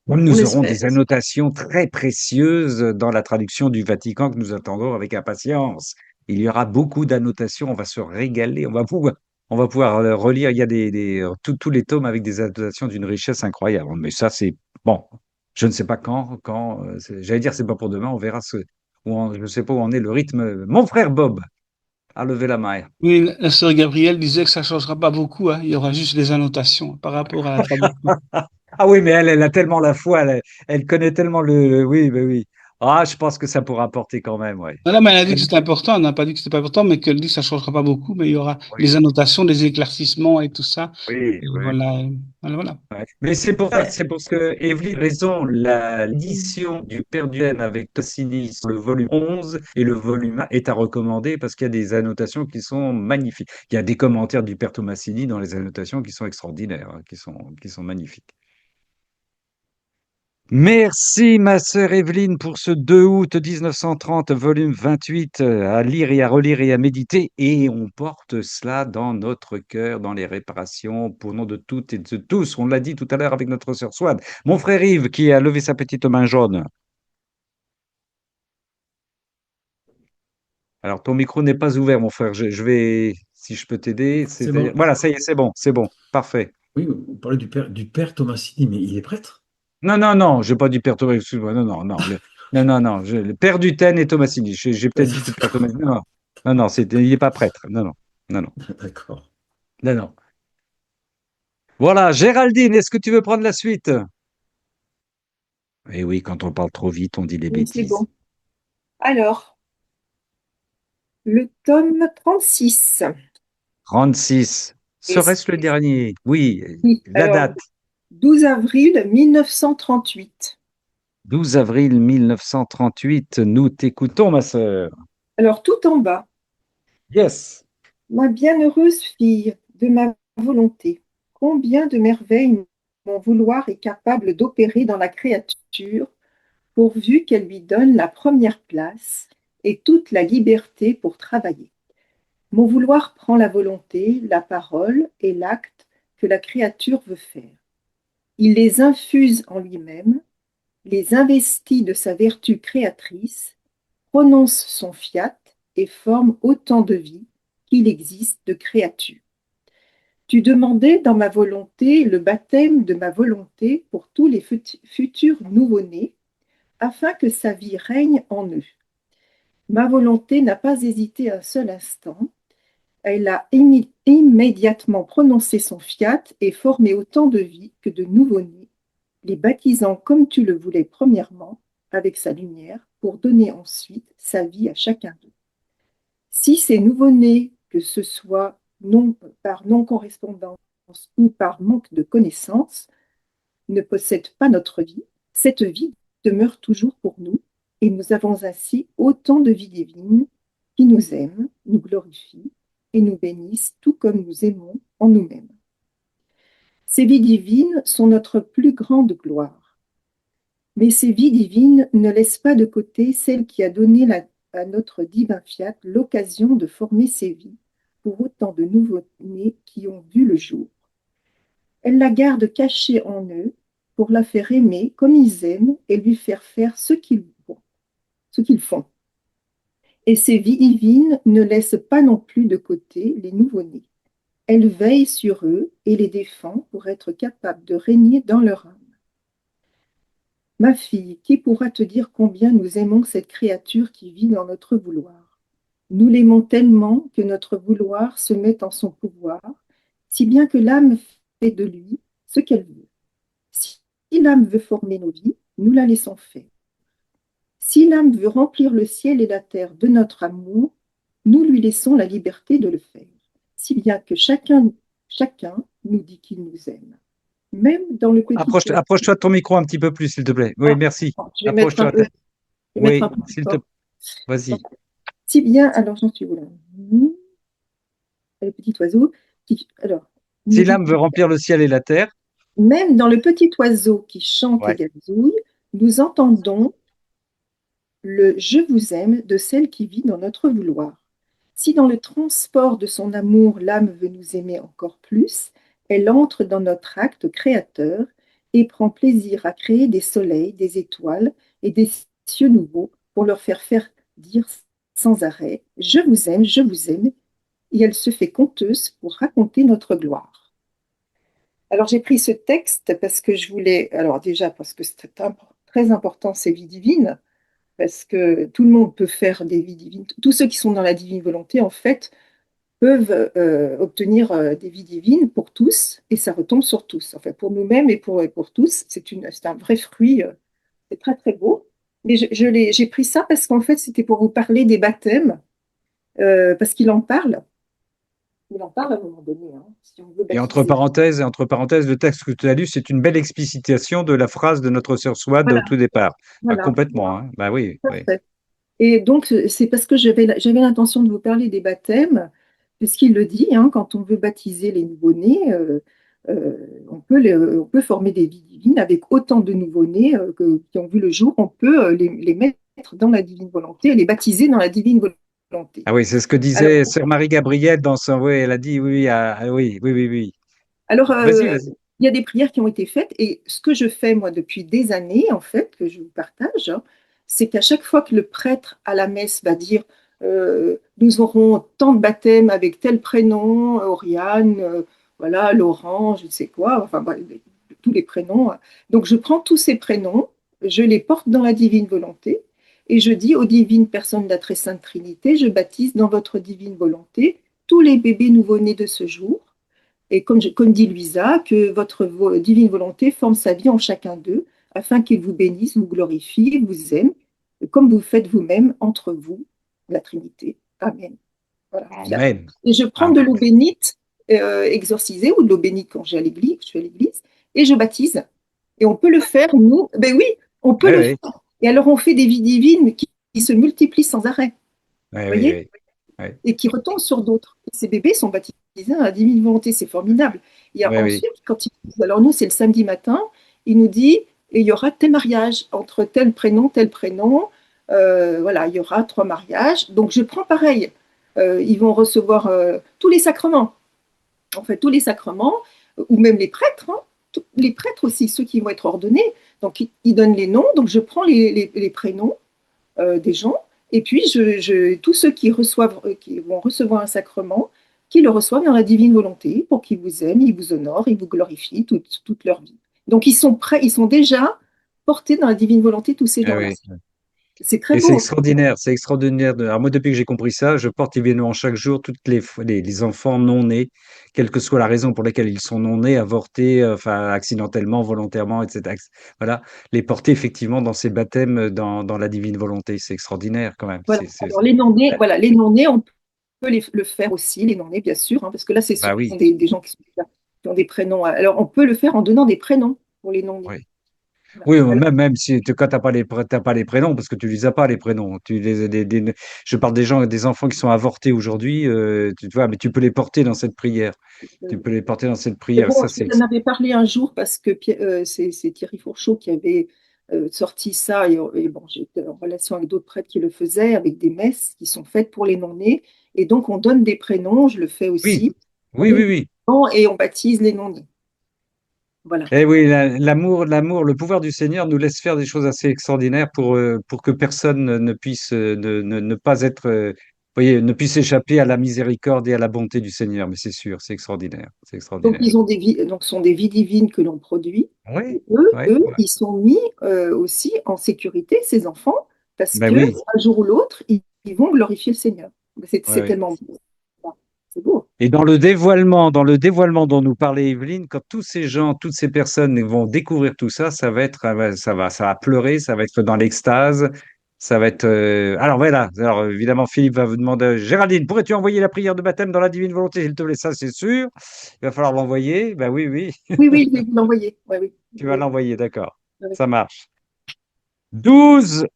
Comme On nous aurons espère. des annotations très précieuses dans la traduction du Vatican que nous attendons avec impatience. Il y aura beaucoup d'annotations, on va se régaler, on va pouvoir relire. Il y a tous les tomes avec des annotations d'une richesse incroyable. Mais ça, c'est bon. Je ne sais pas quand. J'allais dire, c'est pas pour demain. On verra je ne sais pas où en est le rythme. Mon frère Bob a levé la main. Oui, la sœur Gabrielle disait que ça ne changera pas beaucoup, hein. Il y aura juste des annotations par rapport à la traduction. Ah oui, mais elle a tellement la foi, elle connaît tellement oui, oui, oui. Ah, je pense que ça pourra apporter quand même, ouais. Voilà, mais elle a dit Elle- que c'était important. Elle n'a pas dit que c'était pas important, mais qu'elle dit que ça ne changera pas beaucoup, mais il y aura Oui, les annotations, les éclaircissements et tout ça. oui, Et oui. voilà, voilà, voilà. Ouais. Mais c'est pour ça, c'est parce que Evelyne a raison, l'édition du Père Duhaime avec Tossini sur le volume 11 et le volume 1 est à recommander parce qu'il y a des annotations qui sont magnifiques. Il y a des commentaires du Père Tomassini dans les annotations qui sont extraordinaires, hein, qui sont magnifiques. Merci, ma sœur Evelyne, pour ce 2 août 1930, volume 28, à lire et à relire et à méditer. Et on porte cela dans notre cœur, dans les réparations, pour nom de toutes et de tous. On l'a dit tout à l'heure avec notre sœur Swan. Mon frère Yves, qui a levé sa petite main jaune. Alors, ton micro n'est pas ouvert, mon frère. Je vais, si je peux t'aider, C'est c'est-à-dire. bon. Voilà, ça y est, c'est bon, parfait. Oui, on parlait du père Tomasini, mais il est prêtre? Non, non, non, je n'ai pas dit Père Thomas, excuse-moi. Non, non, non. Non, non, non. Le Père Duthène et Tomasini. J'ai peut-être dit tout Père Tomasini. Non, non, non, non, il n'est pas prêtre. Non, non, non, non, D'accord. non, non. Voilà, Géraldine, est-ce que tu veux prendre la suite? Eh oui, quand on parle trop vite, on dit des Oui, c'est bêtises. bon. Alors, le tome 36. 36. Et Serait-ce le dernier? Oui, oui, la alors, date. 12 avril 1938. 12 avril 1938. Nous t'écoutons, ma sœur. Alors, tout en bas, Yes. ma bienheureuse fille, de ma volonté, combien de merveilles mon vouloir est capable d'opérer dans la créature, pourvu qu'elle lui donne la première place et toute la liberté pour travailler. Mon vouloir prend la volonté, la parole et l'acte que la créature veut faire. Il les infuse en lui-même, les investit de sa vertu créatrice, prononce son fiat et forme autant de vie qu'il existe de créatures. Tu demandais dans ma volonté le baptême de ma volonté pour tous les futurs nouveau-nés, afin que sa vie règne en eux. Ma volonté n'a pas hésité un seul instant. Elle a immédiatement prononcé son fiat et formé autant de vie que de nouveau-nés, les baptisant comme tu le voulais premièrement, avec sa lumière, pour donner ensuite sa vie à chacun d'eux. Si ces nouveau-nés, que ce soit par non-correspondance ou par manque de connaissance, ne possèdent pas notre vie, cette vie demeure toujours pour nous, et nous avons ainsi autant de vie divine qui nous aime, nous glorifie et nous bénissent tout comme nous aimons en nous-mêmes. Ces vies divines sont notre plus grande gloire. Mais ces vies divines ne laissent pas de côté celle qui a donné à notre divin fiat l'occasion de former ces vies pour autant de nouveau-nés qui ont vu le jour. Elle la garde cachée en eux pour la faire aimer comme ils aiment et lui faire faire ce qu'ils font. Et ces vies divines ne laissent pas non plus de côté les nouveau-nés. Elle veille sur eux et les défend pour être capable de régner dans leur âme. Ma fille, qui pourra te dire combien nous aimons cette créature qui vit dans notre vouloir? Nous l'aimons tellement que notre vouloir se met en son pouvoir, si bien que l'âme fait de lui ce qu'elle veut. Si l'âme veut former nos vies, nous la laissons faire. Si l'âme veut remplir le ciel et la terre de notre amour, nous lui laissons la liberté de le faire, si bien que chacun nous dit qu'il nous aime. Même dans le petit oiseau. Approche-toi de ton micro un petit peu plus, s'il te plaît. Oui, merci. Je vais mettre un Approche-toi. peu, je vais mettre Oui, un peu plus s'il te fort. plaît. Vas-y. Si bien, alors j'en suis où là? Le petit oiseau alors, Si l'âme veut remplir le ciel et la terre, même dans le petit oiseau qui chante et ouais. gazouille, nous entendons le je vous aime de celle qui vit dans notre vouloir. Si dans le transport de son amour, l'âme veut nous aimer encore plus, elle entre dans notre acte créateur et prend plaisir à créer des soleils, des étoiles et des cieux nouveaux pour leur faire dire sans arrêt je vous aime, et elle se fait conteuse pour raconter notre gloire. Alors j'ai pris ce texte parce que je voulais, alors déjà parce que c'est très important ces vies divines, parce que tout le monde peut faire des vies divines. Tous ceux qui sont dans la divine volonté, en fait, peuvent obtenir des vies divines pour tous, et ça retombe sur tous. Enfin, pour nous-mêmes et pour tous, c'est un vrai fruit, c'est très très beau. Mais j'ai pris ça parce qu'en fait, c'était pour vous parler des baptêmes, parce qu'il en parle. Il en parle à un moment donné. Hein, si on veut Et baptiser. entre parenthèses, le texte que tu as lu, c'est une belle explicitation de la phrase de notre sœur Swad au Voilà, tout départ. Ah, voilà. complètement, hein. Bah oui, oui. Parfait. Et donc, c'est parce que j'avais l'intention de vous parler des baptêmes, puisqu'il le dit, hein, quand on veut baptiser les nouveau-nés, on peut former des vies divines avec autant de nouveau-nés qui ont vu le jour, on peut les mettre dans la divine volonté et les baptiser dans la divine volonté. Ah oui, c'est ce que Alors, disait sœur Marie-Gabrielle dans son... Oui, elle a dit, oui, oui, oui, oui, oui. alors, Vas-y, vas-y. il y a des prières qui ont été faites et ce que je fais moi depuis des années, en fait, que je vous partage, hein, c'est qu'à chaque fois que le prêtre à la messe va dire nous aurons tant de baptêmes avec tel prénom, Oriane, voilà, Laurent, je ne sais quoi, enfin tous les prénoms. Hein. Donc je prends tous ces prénoms, je les porte dans la divine volonté et je dis aux divines personnes de la très sainte Trinité, je baptise dans votre divine volonté tous les bébés nouveau-nés de ce jour. Et comme dit Luisa, que votre divine volonté forme sa vie en chacun d'eux, afin qu'il vous bénisse, vous glorifie, vous aime, comme vous faites vous-même entre vous, la Trinité. Amen. Voilà. Amen. Et je prends de Amen. l'eau bénite exorcisée ou de l'eau bénite quand je suis à l'église, et je baptise. Et on peut le faire, nous, ben oui, on peut Oui, le oui, faire. Et alors on fait des vies divines qui se multiplient sans arrêt, oui, vous oui, voyez, oui, oui, et qui retombent sur d'autres. Ces bébés sont baptisés à la divine volonté, c'est formidable. Il y a oui, oui. ensuite, alors nous, c'est le samedi matin, il nous dit, et il y aura tel mariage entre tel prénom, voilà, il y aura 3 mariages. Donc je prends pareil, ils vont recevoir tous les sacrements, en fait, tous les sacrements, ou même les prêtres, hein, les prêtres aussi, ceux qui vont être ordonnés. Donc ils donnent les noms, donc je prends les prénoms des gens. Et puis, tous ceux qui vont recevoir un sacrement, qui le reçoivent dans la divine volonté pour qu'ils vous aiment, ils vous honorent, ils vous glorifient toute leur vie. Donc, ils sont prêts, ils sont déjà portés dans la divine volonté, tous ces Ah gens-là. oui. C'est très Et c'est beau. extraordinaire, c'est extraordinaire. Alors moi, depuis que j'ai compris ça, je porte évidemment chaque jour toutes les enfants non nés, quelle que soit la raison pour laquelle ils sont non nés, avortés, enfin accidentellement, volontairement, etc. Voilà, les porter effectivement dans ces baptêmes, dans la divine volonté, c'est extraordinaire quand même. Voilà. Alors, les non-nés, voilà, les non-nés, on peut le faire aussi, les non-nés, bien sûr, hein, parce que là, ce Bah sont oui, des gens qui ont des prénoms. Alors, on peut le faire en donnant des prénoms pour les non-nés. oui. Voilà. Oui, Alors, même si quand t'as pas les prénoms, parce que tu les as pas les prénoms. Je parle des gens, des enfants qui sont avortés aujourd'hui, tu vois, mais tu peux les porter dans cette prière. Tu peux les porter dans cette mais prière. bon, Ça, je vous en avais parlé un jour parce que c'est Thierry Fourchaud qui avait sorti ça et bon, j'étais en relation avec d'autres prêtres qui le faisaient, avec des messes qui sont faites pour les non-nés. Et donc, on donne des prénoms, je le fais oui, aussi. On oui, donne oui, des oui. prénoms et on baptise les non-nés. Voilà. Eh oui, l'amour, le pouvoir du Seigneur nous laisse faire des choses assez extraordinaires pour que personne ne puisse ne pas être, voyez, ne puisse échapper à la miséricorde et à la bonté du Seigneur. Mais c'est sûr, c'est extraordinaire, c'est Donc, extraordinaire. ils ont des vies, donc, ce sont des vies divines que l'on produit. Oui, Et eux, oui, eux, oui. ils sont mis aussi en sécurité, ces enfants, parce Ben que oui, un jour ou l'autre, ils vont glorifier le Seigneur. oui, C'est oui. tellement beau. C'est beau. Et dans le dévoilement dont nous parlait Evelyne, quand tous ces gens, toutes ces personnes vont découvrir tout ça, ça va être, ça va pleurer, ça va être dans l'extase, ça va être. Alors voilà. Alors évidemment, Philippe va vous demander, Géraldine, pourrais-tu envoyer la prière de baptême dans la divine volonté, s'il te plaît? Ça, c'est sûr. Il va falloir l'envoyer. Ben oui, oui, Oui, oui, je vais vous l'envoyer. Ouais, oui. tu vas l'envoyer, d'accord. Ouais. Ça marche. 12,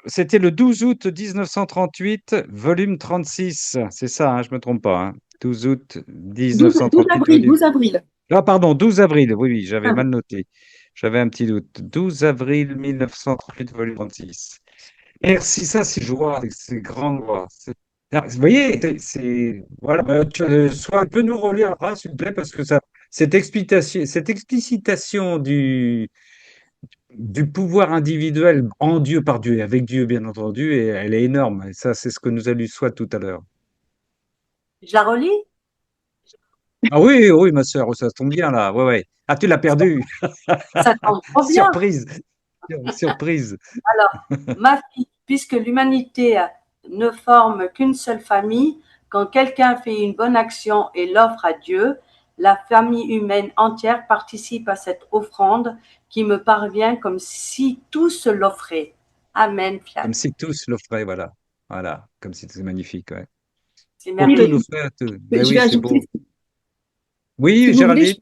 c'était le 12 août 1938, volume 36. C'est ça, hein, je me trompe pas, hein. 12 août 12 1938, avril, volume. 12 avril. Ah, pardon, 12 avril. Oui, oui, j'avais Ah oui. mal noté. J'avais un petit doute. 12 avril 1938, volume 36. Merci, ça, c'est joie, c'est grande joie. Vous voyez, voilà, soit un peu nous relire, s'il vous plaît, parce que ça, cette explicitation du pouvoir individuel en Dieu, par Dieu, et avec Dieu, bien entendu, et elle est énorme. Et ça, c'est ce que nous a lu Soit tout à l'heure. Je la relis? Ah oui, oui, ma sœur, ça tombe bien là. Ouais, ouais. Ah, tu l'as perdu. Ça tombe trop bien. Surprise, surprise. Alors, ma fille, puisque l'humanité ne forme qu'une seule famille, quand quelqu'un fait une bonne action et l'offre à Dieu, la famille humaine entière participe à cette offrande qui me parvient comme si tous l'offraient. Amen, Fiat. Comme si tous l'offraient, voilà. Voilà, comme si c'était magnifique, ouais. C'est Pour tout merveilleux. nous faire, tout. Ben Je oui, vais c'est ajouter, beau. si Oui, vous voulez, Géraldine?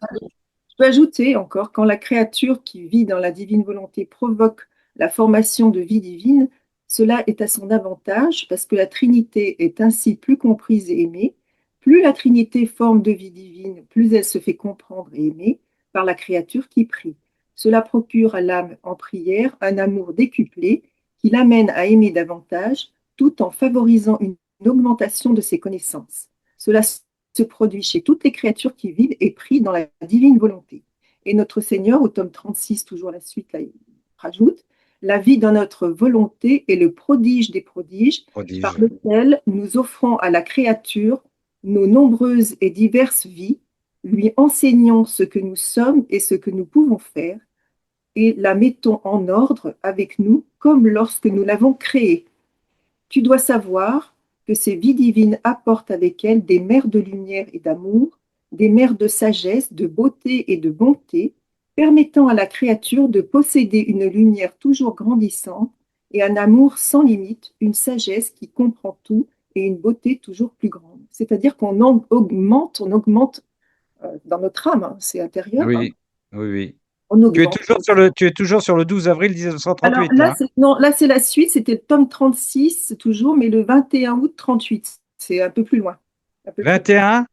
je peux ajouter encore, quand la créature qui vit dans la divine volonté provoque la formation de vie divine, cela est à son avantage parce que la Trinité est ainsi plus comprise et aimée. Plus la Trinité forme de vie divine, plus elle se fait comprendre et aimer par la créature qui prie. Cela procure à l'âme en prière un amour décuplé qui l'amène à aimer davantage tout en favorisant une augmentation de ses connaissances. Cela se produit chez toutes les créatures qui vivent et prient dans la divine volonté. Et notre Seigneur, au tome 36, toujours la suite, là, il rajoute, la vie dans notre volonté est le prodige des prodiges par Prodige. lequel nous offrons à la créature nos nombreuses et diverses vies, lui enseignons ce que nous sommes et ce que nous pouvons faire, et la mettons en ordre avec nous comme lorsque nous l'avons créée. Tu dois savoir que ces vies divines apportent avec elles des mers de lumière et d'amour, des mers de sagesse, de beauté et de bonté, permettant à la créature de posséder une lumière toujours grandissante et un amour sans limite, une sagesse qui comprend tout et une beauté toujours plus grande. c'est-à-dire qu'on augmente dans notre âme, hein, c'est intérieur, hein, Oui, oui, oui. on augmente. Tu es toujours sur le 12 avril Alors 1938, là, hein. là, c'est la suite, c'était le tome 36 toujours, mais le 21 août 38. C'est un peu plus loin. Un peu plus loin. 21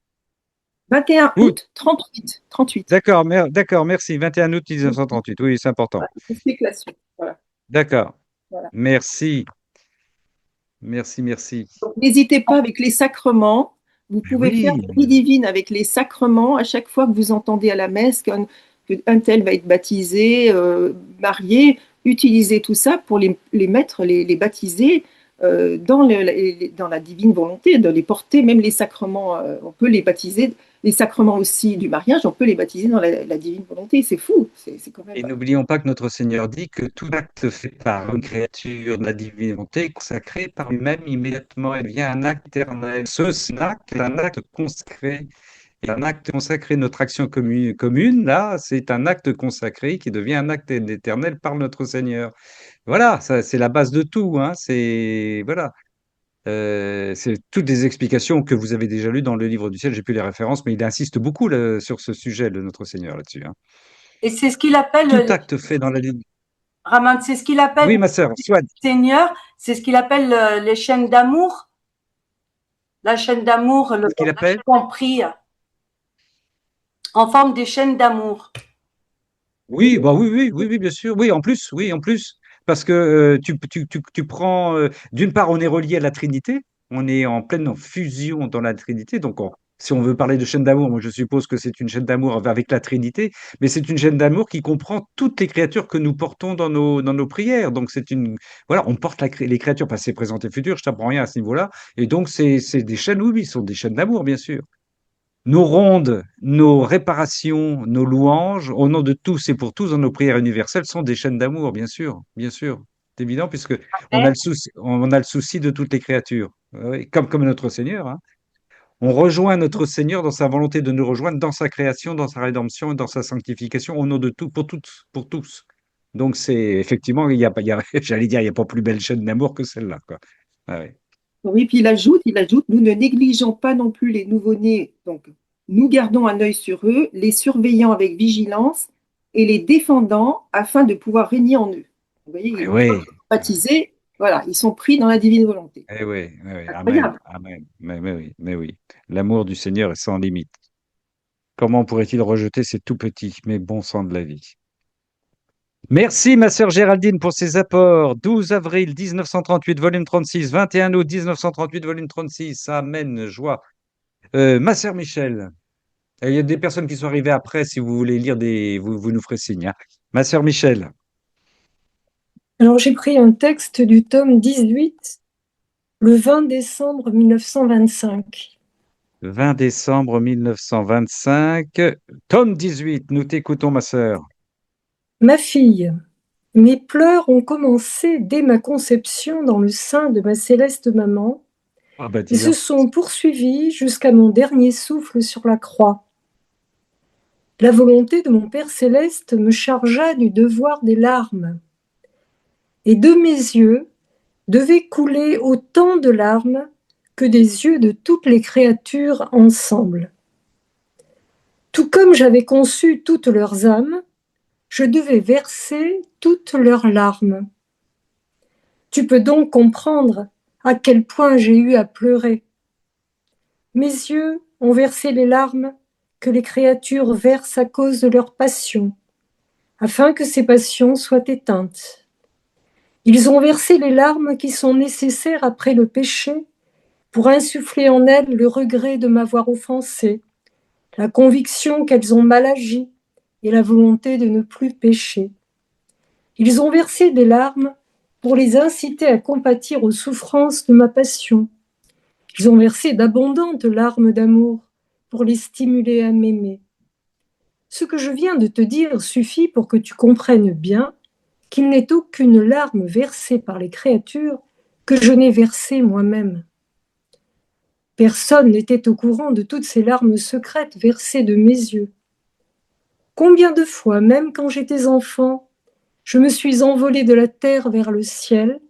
21 août. août 38. 38. D'accord, merci. 21 août 1938. Oui, c'est important. Voilà, j'explique la suite. Voilà, D'accord. voilà. Merci. Merci, merci. Donc, n'hésitez pas avec les sacrements. Vous pouvez faire Oui, la vie divine avec les sacrements à chaque fois que vous entendez à la messe qu'un tel va être baptisé, marié. Utilisez tout ça pour les mettre, les baptiser dans la divine volonté, de les porter, même les sacrements, on peut les baptiser, les sacrements aussi du mariage, on peut les baptiser dans la divine volonté. C'est fou, c'est quand même. et n'oublions pas que notre Seigneur dit que tout acte fait par une créature de la divinité est consacré par lui-même immédiatement. Elle devient un acte éternel. Ce acte est un acte consacré. Et un acte consacré, notre action commune, là, c'est un acte consacré qui devient un acte éternel par notre Seigneur. Voilà, ça, c'est la base de tout, hein. C'est voilà. C'est toutes des explications que vous avez déjà lues dans le livre du ciel. J'ai plus les références, mais il insiste beaucoup sur ce sujet de notre Seigneur là-dessus, hein. Et c'est ce qu'il appelle, Tout acte fait dans la ligne. Raman, c'est ce qu'il appelle Oui, ma sœur, soit. Seigneur, c'est ce qu'il appelle les chaînes d'amour. La chaîne d'amour, Ce qu'il appelle. compris en forme des chaînes d'amour. Oui, bah oui, bien sûr. Oui, en plus, parce que tu prends, d'une part, on est relié à la Trinité, on est en pleine fusion dans la Trinité, donc si on veut parler de chaîne d'amour, moi je suppose que c'est une chaîne d'amour avec la Trinité, mais c'est une chaîne d'amour qui comprend toutes les créatures que nous portons dans nos prières. Donc voilà, on porte les créatures passées, présentes et futures, je t'apprends rien à ce niveau-là, et donc c'est des chaînes, oui, ce sont des chaînes d'amour, bien sûr. Nos rondes, nos réparations, nos louanges, au nom de tous et pour tous dans nos prières universelles, sont des chaînes d'amour, bien sûr, bien sûr. C'est évident, puisque on a le souci de toutes les créatures. Oui, comme notre Seigneur, hein. On rejoint notre Seigneur dans sa volonté de nous rejoindre dans sa création, dans sa rédemption, dans sa sanctification, au nom de tout, pour toutes, pour tous. Donc c'est effectivement, j'allais dire, il n'y a pas plus belle chaîne d'amour que celle-là, quoi. Ah ouais. Oui, puis il ajoute, nous ne négligeons pas non plus les nouveau-nés, donc nous gardons un œil sur eux, les surveillant avec vigilance et les défendant afin de pouvoir régner en eux. Vous voyez, Eh une oui, fois baptisés, voilà, ils sont pris dans la divine volonté. eh oui, eh oui, amen, Incroyable. amen. Mais oui, l'amour du Seigneur est sans limite. Comment pourrait-il rejeter ces tout petits mais bons sang de la vie? Merci, ma sœur Géraldine, pour ces apports. 12 avril 1938, volume 36, 21 août 1938, volume 36. Amen, joie. Ma sœur Michel, il y a des personnes qui sont arrivées après, si vous voulez lire vous nous ferez signe, hein. Ma sœur Michel. Alors j'ai pris un texte du tome 18, le 20 décembre 1925. 20 décembre 1925, tome 18. Nous t'écoutons, ma sœur. Ma fille, mes pleurs ont commencé dès ma conception dans le sein de ma céleste maman Ah bah, et dis se donc. sont poursuivies jusqu'à mon dernier souffle sur la croix. La volonté de mon Père céleste me chargea du devoir des larmes. Et de mes yeux devaient couler autant de larmes que des yeux de toutes les créatures ensemble. Tout comme j'avais conçu toutes leurs âmes, je devais verser toutes leurs larmes. Tu peux donc comprendre à quel point j'ai eu à pleurer. Mes yeux ont versé les larmes que les créatures versent à cause de leur passion, afin que ces passions soient éteintes. Ils ont versé les larmes qui sont nécessaires après le péché pour insuffler en elles le regret de m'avoir offensé, la conviction qu'elles ont mal agi et la volonté de ne plus pécher. Ils ont versé des larmes pour les inciter à compatir aux souffrances de ma passion. Ils ont versé d'abondantes larmes d'amour pour les stimuler à m'aimer. Ce que je viens de te dire suffit pour que tu comprennes bien qu'il n'est aucune larme versée par les créatures que je n'ai versée moi-même. Personne n'était au courant de toutes ces larmes secrètes versées de mes yeux. Combien de fois, même quand j'étais enfant, je me suis envolée de la terre vers le ciel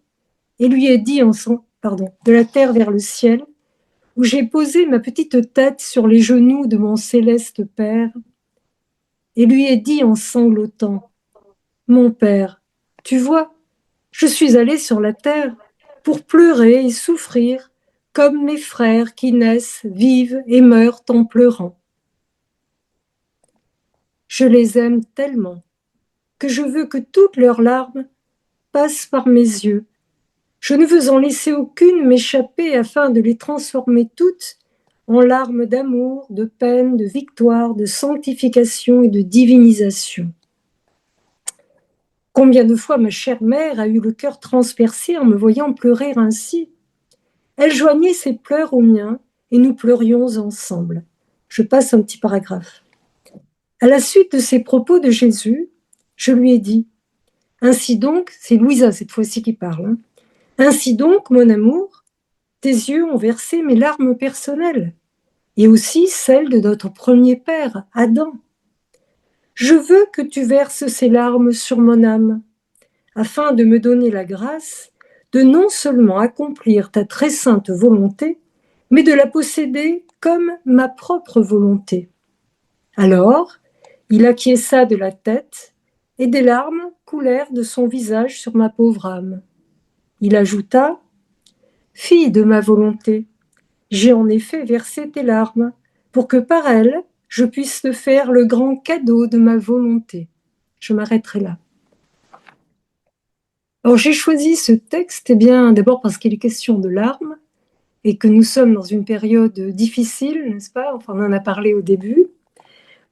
et lui ai dit de la terre vers le ciel où j'ai posé ma petite tête sur les genoux de mon céleste Père et lui ai dit en sanglotant, « Mon Père, tu vois, je suis allée sur la terre pour pleurer et souffrir comme mes frères qui naissent, vivent et meurent en pleurant. Je les aime tellement que je veux que toutes leurs larmes passent par mes yeux. Je ne veux en laisser aucune m'échapper afin de les transformer toutes en larmes d'amour, de peine, de victoire, de sanctification et de divinisation. Combien de fois ma chère mère a eu le cœur transpercé en me voyant pleurer ainsi. Elle joignait ses pleurs aux miens et nous pleurions ensemble. Je passe un petit paragraphe. À la suite de ces propos de Jésus, je lui ai dit, ainsi donc, c'est Louisa cette fois-ci qui parle, ainsi donc, mon amour, tes yeux ont versé mes larmes personnelles et aussi celles de notre premier père, Adam. Je veux que tu verses ces larmes sur mon âme, afin de me donner la grâce de non seulement accomplir ta très sainte volonté, mais de la posséder comme ma propre volonté. Alors, il acquiesça de la tête, et des larmes coulèrent de son visage sur ma pauvre âme. Il ajouta, « Fille de ma volonté, j'ai en effet versé tes larmes, pour que par elles, je puisse te faire le grand cadeau de ma volonté. » Je m'arrêterai là. Alors j'ai choisi ce texte, bien d'abord parce qu'il est question de larmes, et que nous sommes dans une période difficile, n'est-ce pas? Enfin, on en a parlé au début.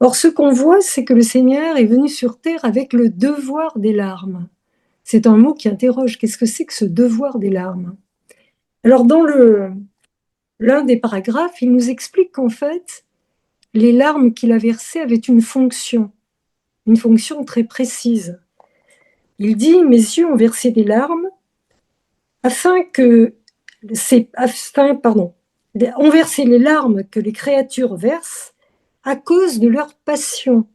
Or, ce qu'on voit, c'est que le Seigneur est venu sur terre avec le devoir des larmes. C'est un mot qui interroge. Qu'est-ce que c'est que ce devoir des larmes? Alors, dans l'un des paragraphes, il nous explique qu'en fait, les larmes qu'il a versées avaient une fonction très précise. Il dit, mes yeux ont versé des larmes ont versé les larmes que les créatures versent à cause de leur passion,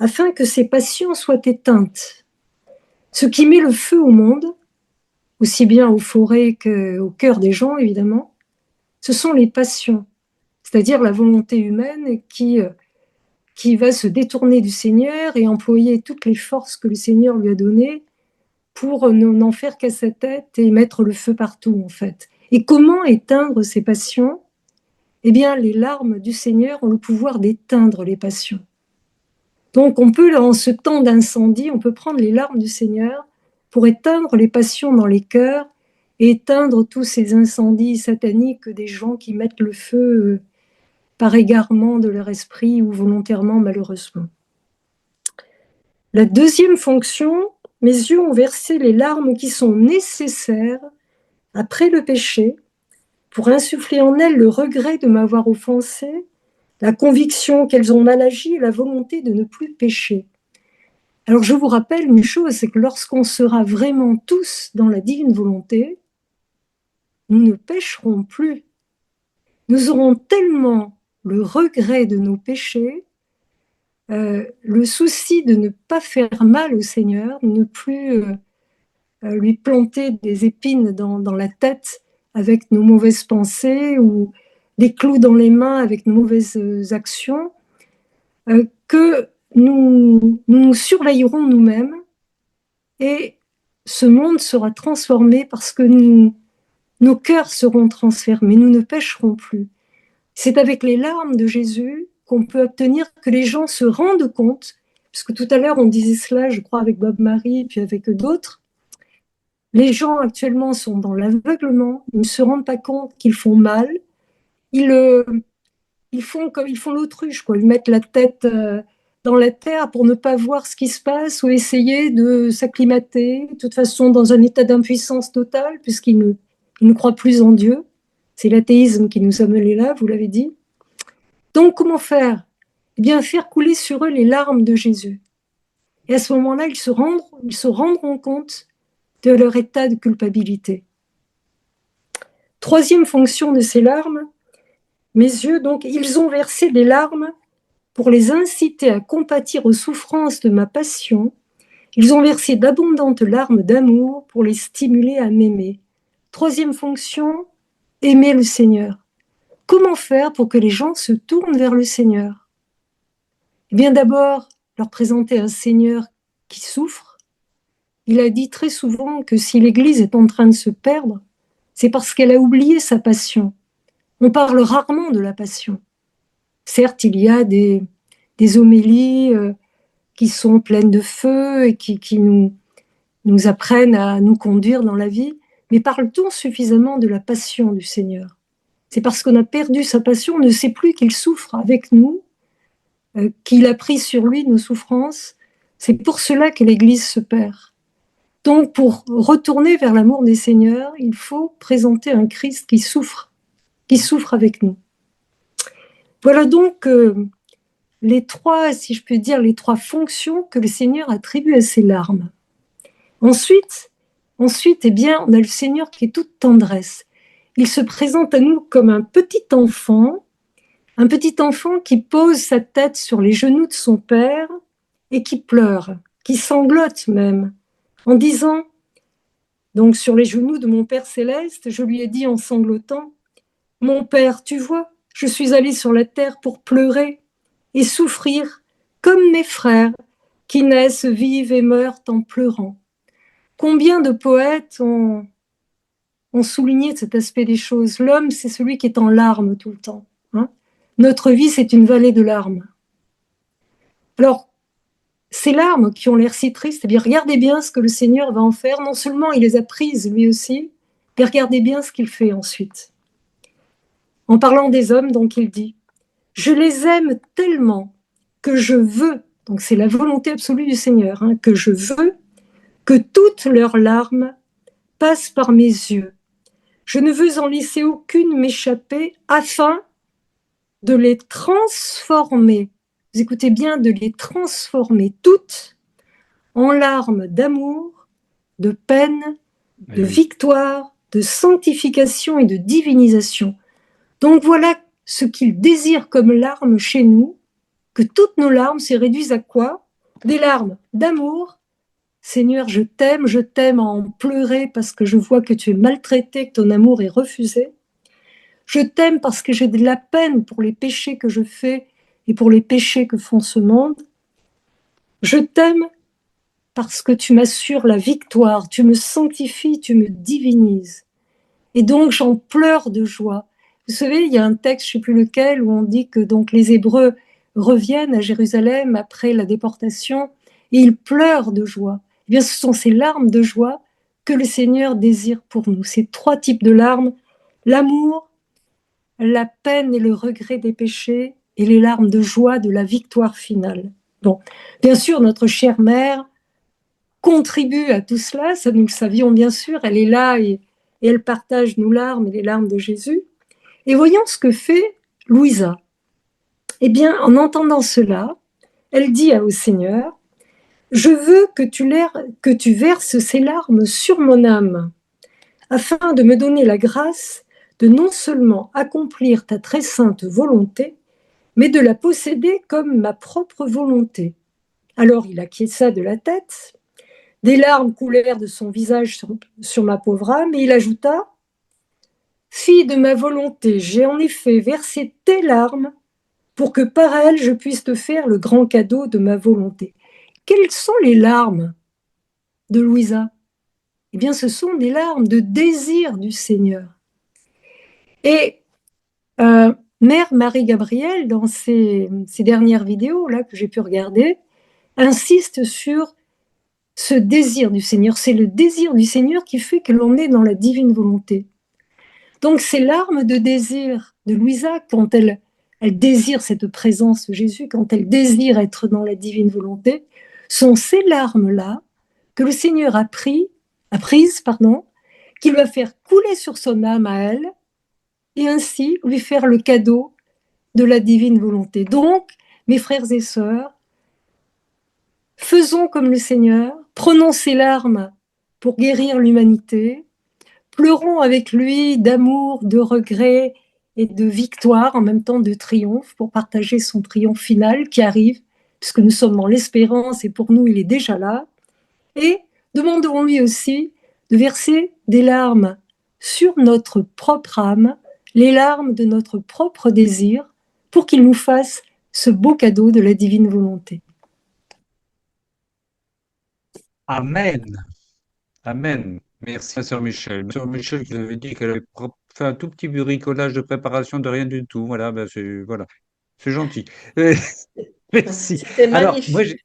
afin que ces passions soient éteintes. Ce qui met le feu au monde, aussi bien aux forêts qu'au cœur des gens, évidemment, ce sont les passions, c'est-à-dire la volonté humaine qui va se détourner du Seigneur et employer toutes les forces que le Seigneur lui a données pour n'en faire qu'à sa tête et mettre le feu partout, en fait. Et comment éteindre ces passions? Eh bien, les larmes du Seigneur ont le pouvoir d'éteindre les passions. Donc, on peut, en ce temps d'incendie, on peut prendre les larmes du Seigneur pour éteindre les passions dans les cœurs et éteindre tous ces incendies sataniques des gens qui mettent le feu par égarement de leur esprit ou volontairement, malheureusement. La deuxième fonction, mes yeux ont versé les larmes qui sont nécessaires après le péché pour insuffler en elles le regret de m'avoir offensé, la conviction qu'elles ont mal agi et la volonté de ne plus pécher. Alors je vous rappelle une chose, c'est que lorsqu'on sera vraiment tous dans la divine volonté, nous ne pécherons plus. Nous aurons tellement le regret de nos péchés, le souci de ne pas faire mal au Seigneur, de ne plus lui planter des épines dans la tête avec nos mauvaises pensées ou des clous dans les mains avec nos mauvaises actions, que nous surveillerons nous-mêmes et ce monde sera transformé parce que nos cœurs seront transformés, nous ne pécherons plus. C'est avec les larmes de Jésus qu'on peut obtenir que les gens se rendent compte, parce que tout à l'heure on disait cela, je crois, avec Bob Marley, puis avec d'autres. Les gens actuellement sont dans l'aveuglement, ils ne se rendent pas compte qu'ils font mal, ils font comme ils font l'autruche, quoi. Ils mettent la tête dans la terre pour ne pas voir ce qui se passe ou essayer de s'acclimater, de toute façon dans un état d'impuissance totale, puisqu'ils ne croient plus en Dieu. C'est l'athéisme qui nous a menés là, vous l'avez dit. Donc, comment faire? Eh bien, faire couler sur eux les larmes de Jésus. Et à ce moment-là, ils se rendront compte de leur état de culpabilité. Troisième fonction de ces larmes, mes yeux, donc, ils ont versé des larmes pour les inciter à compatir aux souffrances de ma passion. Ils ont versé d'abondantes larmes d'amour pour les stimuler à m'aimer. Troisième fonction, aimer le Seigneur. comment faire pour que les gens se tournent vers le Seigneur? Eh bien, d'abord, leur présenter un Seigneur qui souffre. Il a dit très souvent que si l'Église est en train de se perdre, c'est parce qu'elle a oublié sa passion. On parle rarement de la passion. Certes, il y a des homélies qui sont pleines de feu et qui nous apprennent à nous conduire dans la vie, mais parle-t-on suffisamment de la passion du Seigneur? C'est parce qu'on a perdu sa passion, on ne sait plus qu'il souffre avec nous, qu'il a pris sur lui nos souffrances. C'est pour cela que l'Église se perd. Donc, pour retourner vers l'amour des Seigneurs, il faut présenter un Christ qui souffre avec nous. Voilà donc les trois, si je peux dire, les trois fonctions que le Seigneur attribue à ses larmes. Ensuite, eh bien, on a le Seigneur qui est toute tendresse. Il se présente à nous comme un petit enfant qui pose sa tête sur les genoux de son père et qui pleure, qui sanglote même, en disant, donc sur les genoux de mon Père céleste, je lui ai dit en sanglotant, « Mon Père, tu vois, je suis allé sur la terre pour pleurer et souffrir comme mes frères qui naissent, vivent et meurent en pleurant. » Combien de poètes ont souligné cet aspect des choses? L'homme, c'est celui qui est en larmes tout le temps. Hein? Notre vie, c'est une vallée de larmes. Alors, ces larmes qui ont l'air si tristes, eh bien, regardez bien ce que le Seigneur va en faire. Non seulement il les a prises lui aussi, mais regardez bien ce qu'il fait ensuite. En parlant des hommes, donc, il dit « Je les aime tellement que je veux, donc c'est la volonté absolue du Seigneur, hein, que je veux que toutes leurs larmes passent par mes yeux. Je ne veux en laisser aucune m'échapper afin de les transformer. » Vous écoutez bien, de les transformer toutes en larmes d'amour, de peine, de victoire, de sanctification et de divinisation. Donc voilà ce qu'il désire comme larmes chez nous, que toutes nos larmes se réduisent à quoi? Des larmes d'amour. Seigneur, je t'aime à en pleurer parce que je vois que tu es maltraité, que ton amour est refusé. Je t'aime parce que j'ai de la peine pour les péchés que je fais et pour les péchés que font ce monde. Je t'aime parce que tu m'assures la victoire, tu me sanctifies, tu me divinises. Et donc j'en pleure de joie. Vous savez, il y a un texte, je ne sais plus lequel, où on dit que donc les Hébreux reviennent à Jérusalem après la déportation et ils pleurent de joie. Eh bien, ce sont ces larmes de joie que le Seigneur désire pour nous. Ces trois types de larmes, l'amour, la peine et le regret des péchés et les larmes de joie de la victoire finale. Bon, bien sûr, notre chère mère contribue à tout cela, ça nous le savions bien sûr, elle est là et elle partage nos larmes et les larmes de Jésus. Et voyons ce que fait Louisa. Eh bien, en entendant cela, elle dit au Seigneur, « Je veux que tu verses ces larmes sur mon âme, afin de me donner la grâce de non seulement accomplir ta très sainte volonté, mais de la posséder comme ma propre volonté. » Alors il acquiesça de la tête, des larmes coulèrent de son visage sur ma pauvre âme, et il ajouta, « Fille de ma volonté, j'ai en effet versé tes larmes pour que par elles je puisse te faire le grand cadeau de ma volonté. » Quelles sont les larmes de Louisa? Eh bien, ce sont des larmes de désir du Seigneur. Et Mère Marie-Gabrielle, dans ses dernières vidéos là, que j'ai pu regarder, insiste sur ce désir du Seigneur. C'est le désir du Seigneur qui fait que l'on est dans la divine volonté. Donc, ces larmes de désir de Louisa, quand elle désire cette présence de Jésus, quand elle désire être dans la divine volonté, sont ces larmes-là que le Seigneur a prises, qu'il va faire couler sur son âme à elle, et ainsi lui faire le cadeau de la divine volonté. Donc, mes frères et sœurs, faisons comme le Seigneur, prenons ces larmes pour guérir l'humanité, pleurons avec lui d'amour, de regret et de victoire, en même temps de triomphe, pour partager son triomphe final qui arrive, puisque nous sommes dans l'espérance et pour nous il est déjà là, et demandons-lui aussi de verser des larmes sur notre propre âme, les larmes de notre propre désir pour qu'il nous fasse ce beau cadeau de la divine volonté. Amen. Amen. Merci, ma sœur Michel. Ma sœur Michel, je vous avais dit qu'elle avait fait un tout petit bricolage de préparation de rien du tout. Voilà, ben voilà. C'est gentil. Merci. C'était Alors, moi, magnifique.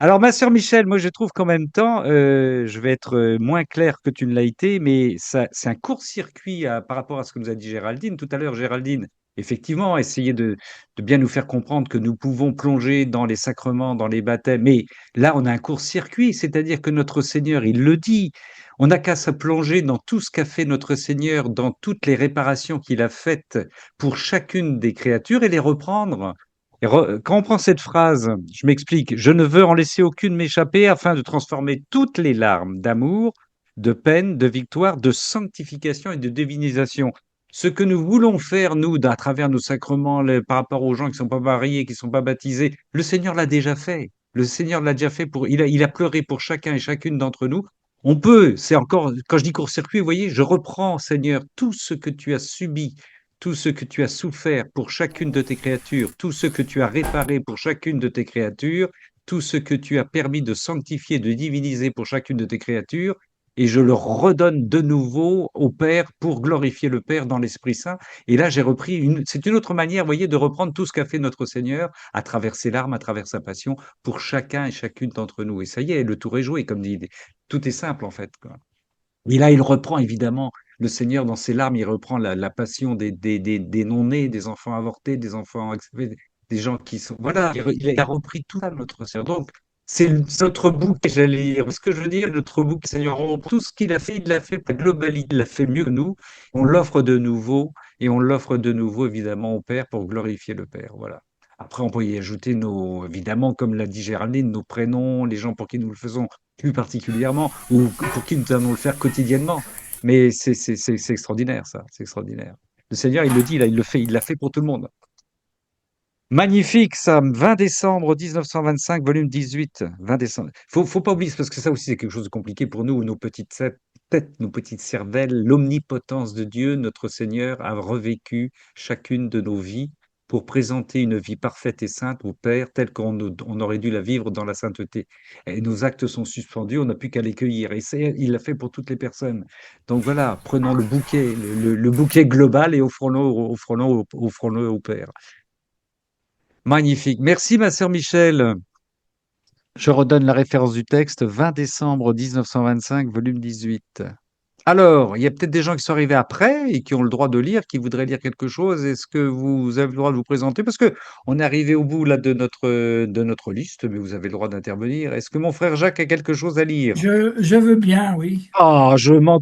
alors, ma sœur Michel, moi, je trouve qu'en même temps, je vais être moins clair que tu ne l'as été, mais ça, c'est un court-circuit par rapport à ce que nous a dit Géraldine tout à l'heure. Géraldine, effectivement, essayer de bien nous faire comprendre que nous pouvons plonger dans les sacrements, dans les baptêmes, mais là, on a un court-circuit, c'est-à-dire que notre Seigneur, il le dit, on n'a qu'à se plonger dans tout ce qu'a fait notre Seigneur, dans toutes les réparations qu'il a faites pour chacune des créatures et les reprendre. Et quand on prend cette phrase, je m'explique, je ne veux en laisser aucune m'échapper afin de transformer toutes les larmes d'amour, de peine, de victoire, de sanctification et de divinisation. Ce que nous voulons faire, nous, à travers nos sacrements, par rapport aux gens qui ne sont pas mariés, qui ne sont pas baptisés, le Seigneur l'a déjà fait. Le Seigneur l'a déjà fait il a pleuré pour chacun et chacune d'entre nous. On peut, c'est encore, quand je dis court-circuit, vous voyez, je reprends, Seigneur, tout ce que tu as subi, tout ce que tu as souffert pour chacune de tes créatures, tout ce que tu as réparé pour chacune de tes créatures, tout ce que tu as permis de sanctifier, de diviniser pour chacune de tes créatures, et je le redonne de nouveau au Père pour glorifier le Père dans l'Esprit Saint. Et là, j'ai repris c'est une autre manière, vous voyez, de reprendre tout ce qu'a fait notre Seigneur à travers ses larmes, à travers sa passion, pour chacun et chacune d'entre nous. Et ça y est, le tour est joué, comme dit. Tout est simple, en fait, quoi. Et là, il reprend évidemment le Seigneur dans ses larmes, il reprend la passion des non-nés, des enfants avortés, des enfants, des gens qui sont. Voilà, il a repris tout ça, notre Seigneur. Donc, c'est notre bouquet, j'allais dire. Ce que je veux dire, notre bouquet, Seigneur, tout ce qu'il a fait, il l'a fait pour la globalité, il l'a fait mieux que nous. On l'offre de nouveau, et on l'offre de nouveau, évidemment, au Père pour glorifier le Père. Voilà. Après, on peut y ajouter évidemment, comme l'a dit Géraldine, nos prénoms, les gens pour qui nous le faisons plus particulièrement, ou pour qui nous allons le faire quotidiennement. Mais c'est extraordinaire, ça, c'est extraordinaire. Le Seigneur, il le dit, là, il l'a fait pour tout le monde. Magnifique, ça, 20 décembre 1925, volume 18, 20 décembre. Faut pas oublier, parce que ça aussi, c'est quelque chose de compliqué pour nous, nos petites têtes, nos petites cervelles, l'omnipotence de Dieu, notre Seigneur, a revécu chacune de nos vies pour présenter une vie parfaite et sainte au Père, telle qu'on aurait dû la vivre dans la sainteté. Et nos actes sont suspendus, on n'a plus qu'à les cueillir. Et il l'a fait pour toutes les personnes. Donc voilà, prenons le bouquet, le bouquet global et offrons-le au Père. Magnifique. Merci, ma sœur Michel. Je redonne la référence du texte, 20 décembre 1925, volume 18. Alors, il y a peut-être des gens qui sont arrivés après et qui ont le droit de lire, qui voudraient lire quelque chose. Est-ce que vous avez le droit de vous présenter? Parce que on est arrivé au bout là de notre liste, mais vous avez le droit d'intervenir. Est-ce que mon frère Jacques a quelque chose à lire? Je veux bien, oui. Ah,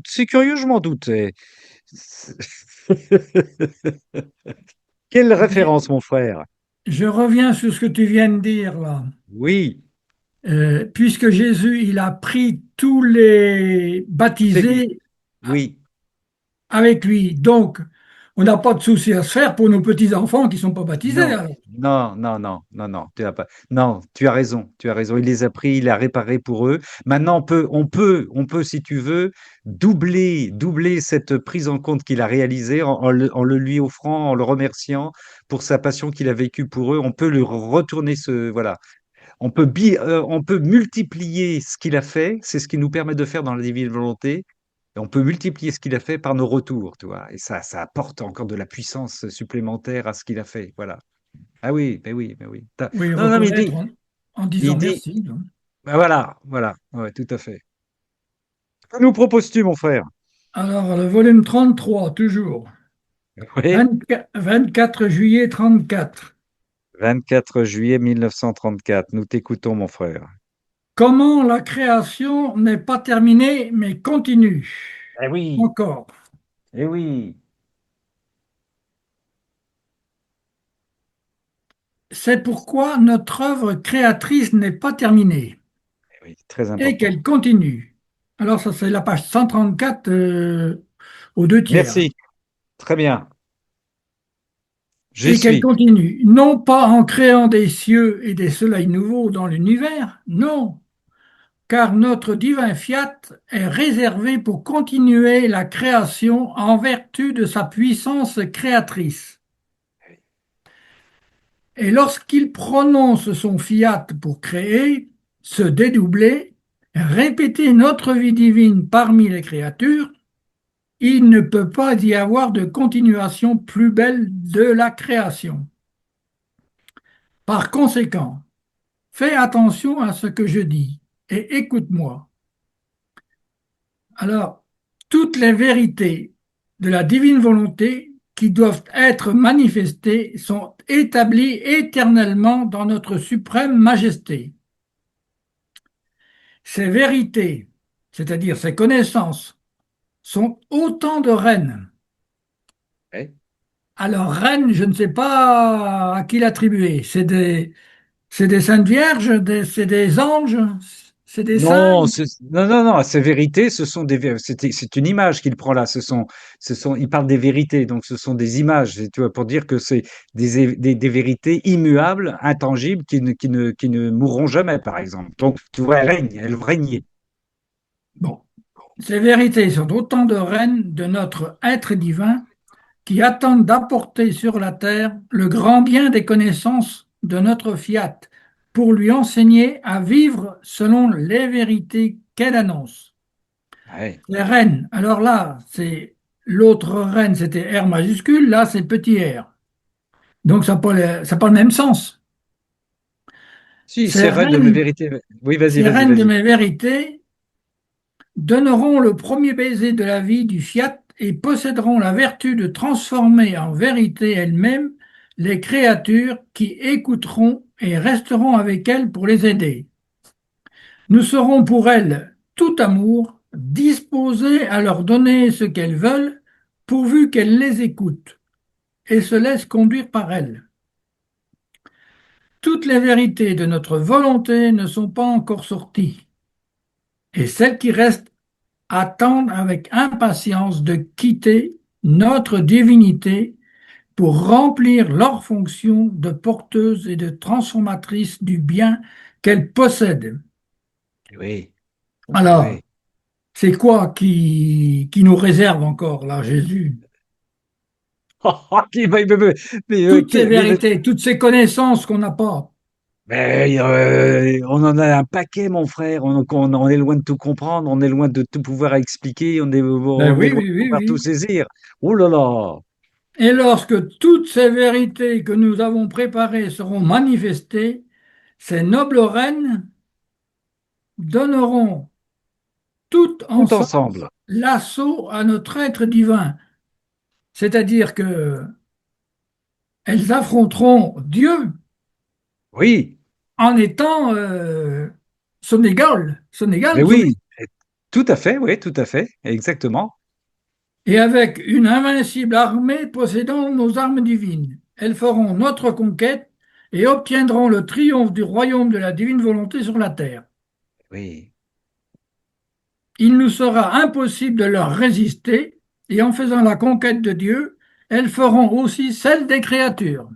c'est curieux, je m'en doutais. Quelle référence, mon frère? Je reviens sur ce que tu viens de dire là. Oui, Puisque Jésus, il a pris tous les baptisés oui. avec lui. Donc, on n'a pas de souci à se faire pour nos petits-enfants qui ne sont pas baptisés, Non, alors. non, tu as pas, non, tu as raison, tu as raison. Il les a pris, il a réparé pour eux. Maintenant, on peut, si tu veux, doubler cette prise en compte qu'il a réalisée en le lui offrant, en le remerciant pour sa passion qu'il a vécue pour eux. On peut lui retourner voilà. On peut multiplier ce qu'il a fait. C'est ce qui nous permet de faire dans la divine volonté. Et on peut multiplier ce qu'il a fait par nos retours, tu vois. Et ça apporte encore de la puissance supplémentaire à ce qu'il a fait. Voilà. Ah oui, mais oui, mais oui. Oui, Non, non, mais reconnaître en disant il dit, merci, donc. bah voilà, ouais, tout à fait. Que nous proposes-tu, mon frère? Alors, le volume 33, toujours. Oui, 24 juillet 34. 24 juillet 1934. Nous t'écoutons, mon frère. Comment la création n'est pas terminée, mais continue. Eh oui, Encore. eh oui. C'est pourquoi notre œuvre créatrice n'est pas terminée Eh oui, très et important. qu'elle continue. Alors, ça, c'est la page 134 aux deux tiers. Merci, très bien. J'y Et qu'elle suis. continue, non pas en créant des cieux et des soleils nouveaux dans l'univers, non, car notre divin fiat est réservé pour continuer la création en vertu de sa puissance créatrice. Et lorsqu'il prononce son fiat pour créer, se dédoubler, répéter notre vie divine parmi les créatures, il ne peut pas y avoir de continuation plus belle de la création. Par conséquent, fais attention à ce que je dis et écoute-moi. Alors, toutes les vérités de la divine volonté qui doivent être manifestées sont établies éternellement dans notre suprême majesté. Ces vérités, c'est-à-dire ces connaissances, sont autant de reines. Ouais. Alors, reines, je ne sais pas à qui l'attribuer. C'est des saintes vierges, c'est des anges, c'est des saints. Non, non, ces vérités, c'est une image qu'il prend là. Il parle des vérités, donc ce sont des images, tu vois, pour dire que c'est des vérités immuables, intangibles, qui ne mourront jamais, par exemple. Donc, tu vois, elles règnent. Bon, ces vérités sont autant de reines de notre être divin qui attendent d'apporter sur la terre le grand bien des connaissances de notre fiat pour lui enseigner à vivre selon les vérités qu'elle annonce. Ouais. Les reines, alors là, c'est l'autre reine, c'était R majuscule, là c'est petit r. Donc ça n'a pas le même sens. Si, Ces c'est reine de mes reines, vérités. Oui, vas-y, ces vas-y, reines de vas-y. mes vérités donneront le premier baiser de la vie du fiat et posséderont la vertu de transformer en vérité elles-mêmes les créatures qui écouteront et resteront avec elles pour les aider. Nous serons pour elles tout amour, disposés à leur donner ce qu'elles veulent, pourvu qu'elles les écoutent et se laissent conduire par elles. Toutes les vérités de notre volonté ne sont pas encore sorties, et celles qui restent attendent avec impatience de quitter notre divinité pour remplir leur fonction de porteuse et de transformatrice du bien qu'elles possèdent. Oui, Alors, oui. c'est quoi qui nous réserve encore là, Jésus? Toutes ces vérités, toutes ces connaissances qu'on n'a pas. On en a un paquet, mon frère. On est loin de tout comprendre, on est loin de tout pouvoir expliquer, Ben on est oui, loin oui, de oui, pouvoir tout oui. saisir. Oh là là! Et lorsque toutes ces vérités que nous avons préparées seront manifestées, ces nobles reines donneront toutes Tout ensemble ensemble. l'assaut à notre être divin. C'est-à-dire que elles affronteront Dieu Oui, en étant son mais égal, oui, tout à fait, oui, tout à fait, exactement. et avec une invincible armée possédant nos armes divines. Elles feront notre conquête et obtiendront le triomphe du royaume de la divine volonté sur la terre. Oui. Il nous sera impossible de leur résister, et en faisant la conquête de Dieu, elles feront aussi celle des créatures.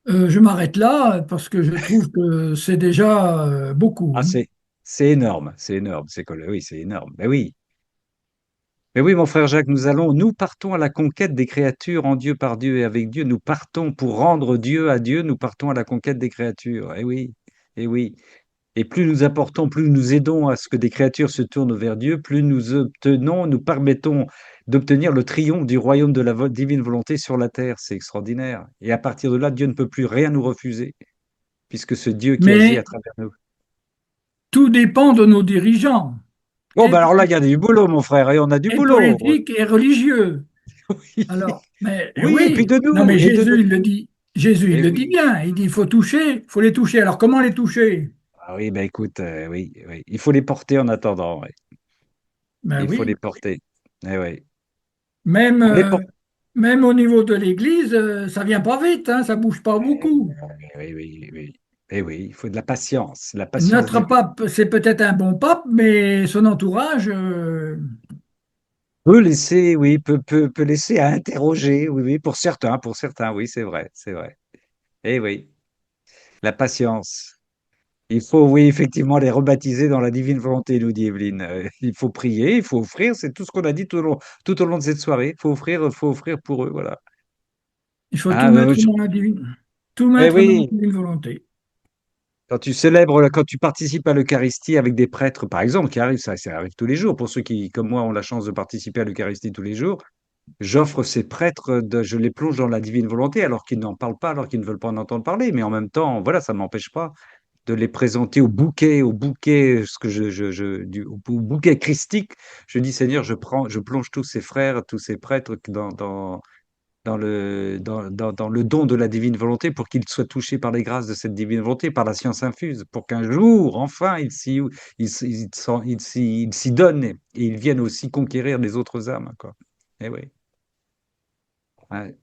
Je m'arrête là parce que je trouve que c'est déjà beaucoup, Ah, hein. c'est énorme, c'est énorme, oui, c'est énorme. Mais oui, mon frère Jacques, nous partons à la conquête des créatures en Dieu, par Dieu et avec Dieu. Nous partons pour rendre Dieu à Dieu, nous partons à la conquête des créatures. Eh oui, eh oui. Et plus nous apportons, plus nous aidons à ce que des créatures se tournent vers Dieu, plus nous permettons d'obtenir le triomphe du royaume de la divine volonté sur la terre. C'est extraordinaire. Et à partir de là, Dieu ne peut plus rien nous refuser, puisque ce Dieu qui agit à Mais travers nous. tout dépend de nos dirigeants, Bon, et, ben alors là, il y a du boulot, mon frère, et on a du et boulot. politiques et religieux. Oui, Alors, mais oui, et puis oui, de non nous, mais et de nous. Jésus, il le dit. Jésus, il Eh le dit oui. bien. Il dit, il faut toucher, il faut les toucher. Alors, comment les toucher? Ah oui, ben écoute, oui, oui. Il faut les porter en attendant. Ouais. Ben Il faut les oui, porter. Eh oui. même, On les porte. même au niveau de l'Église, ça vient pas vite, hein, ça bouge pas beaucoup. Oui, oui, oui. Eh oui, il faut de la patience Notre divine. pape, c'est peut-être un bon pape, mais son entourage, Peut laisser, oui, peut laisser à interroger, oui, oui, pour certains, oui, c'est vrai, c'est vrai. Eh oui, la patience. Il faut, oui, effectivement, les rebaptiser dans la divine volonté, nous dit Evelyne. Il faut prier, il faut offrir, c'est tout ce qu'on a dit tout au long de cette soirée. Il faut offrir pour eux, voilà. Il faut tout Ah, mettre dans la divine, tout eh mettre dans la oui, divine volonté. quand tu célèbres, quand tu participes à l'Eucharistie avec des prêtres, par exemple, qui arrivent, ça arrive tous les jours, pour ceux qui, comme moi, ont la chance de participer à l'Eucharistie tous les jours, j'offre ces prêtres, je les plonge dans la divine volonté, alors qu'ils n'en parlent pas, alors qu'ils ne veulent pas en entendre parler, mais en même temps, voilà, ça ne m'empêche pas de les présenter au bouquet, ce que au bouquet christique. Je dis, Seigneur, je plonge tous ces frères, tous ces prêtres dans le don de la divine volonté pour qu'ils soient touchés par les grâces de cette divine volonté, par la science infuse, pour qu'un jour, enfin, ils s'y donnent et ils viennent aussi conquérir les autres âmes, quoi. Eh oui. Ouais.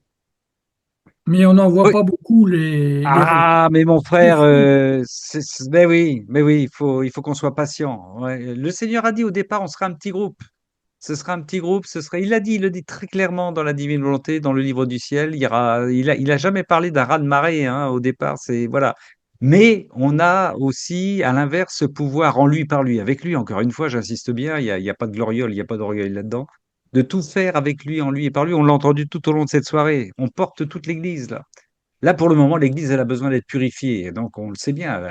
Mais on n'en voit Oui. pas beaucoup les roses. Ah, mais mon Les frère, fruits. mais oui, il faut qu'on soit patient. Ouais. Le Seigneur a dit au départ, on sera un petit groupe. Ce sera un petit groupe, il le dit très clairement dans la Divine Volonté, dans le livre du ciel. Il a jamais parlé d'un raz-de-marée, hein, au départ, c'est, voilà. Mais on a aussi, à l'inverse, ce pouvoir en lui, par lui, avec lui, encore une fois, j'insiste bien, il y a pas de gloriole, il n'y a pas d'orgueil là-dedans, de tout faire avec lui, en lui et par lui. On l'a entendu tout au long de cette soirée. On porte toute l'Église, là. Là, pour le moment, l'Église, elle a besoin d'être purifiée. Et donc, on le sait bien,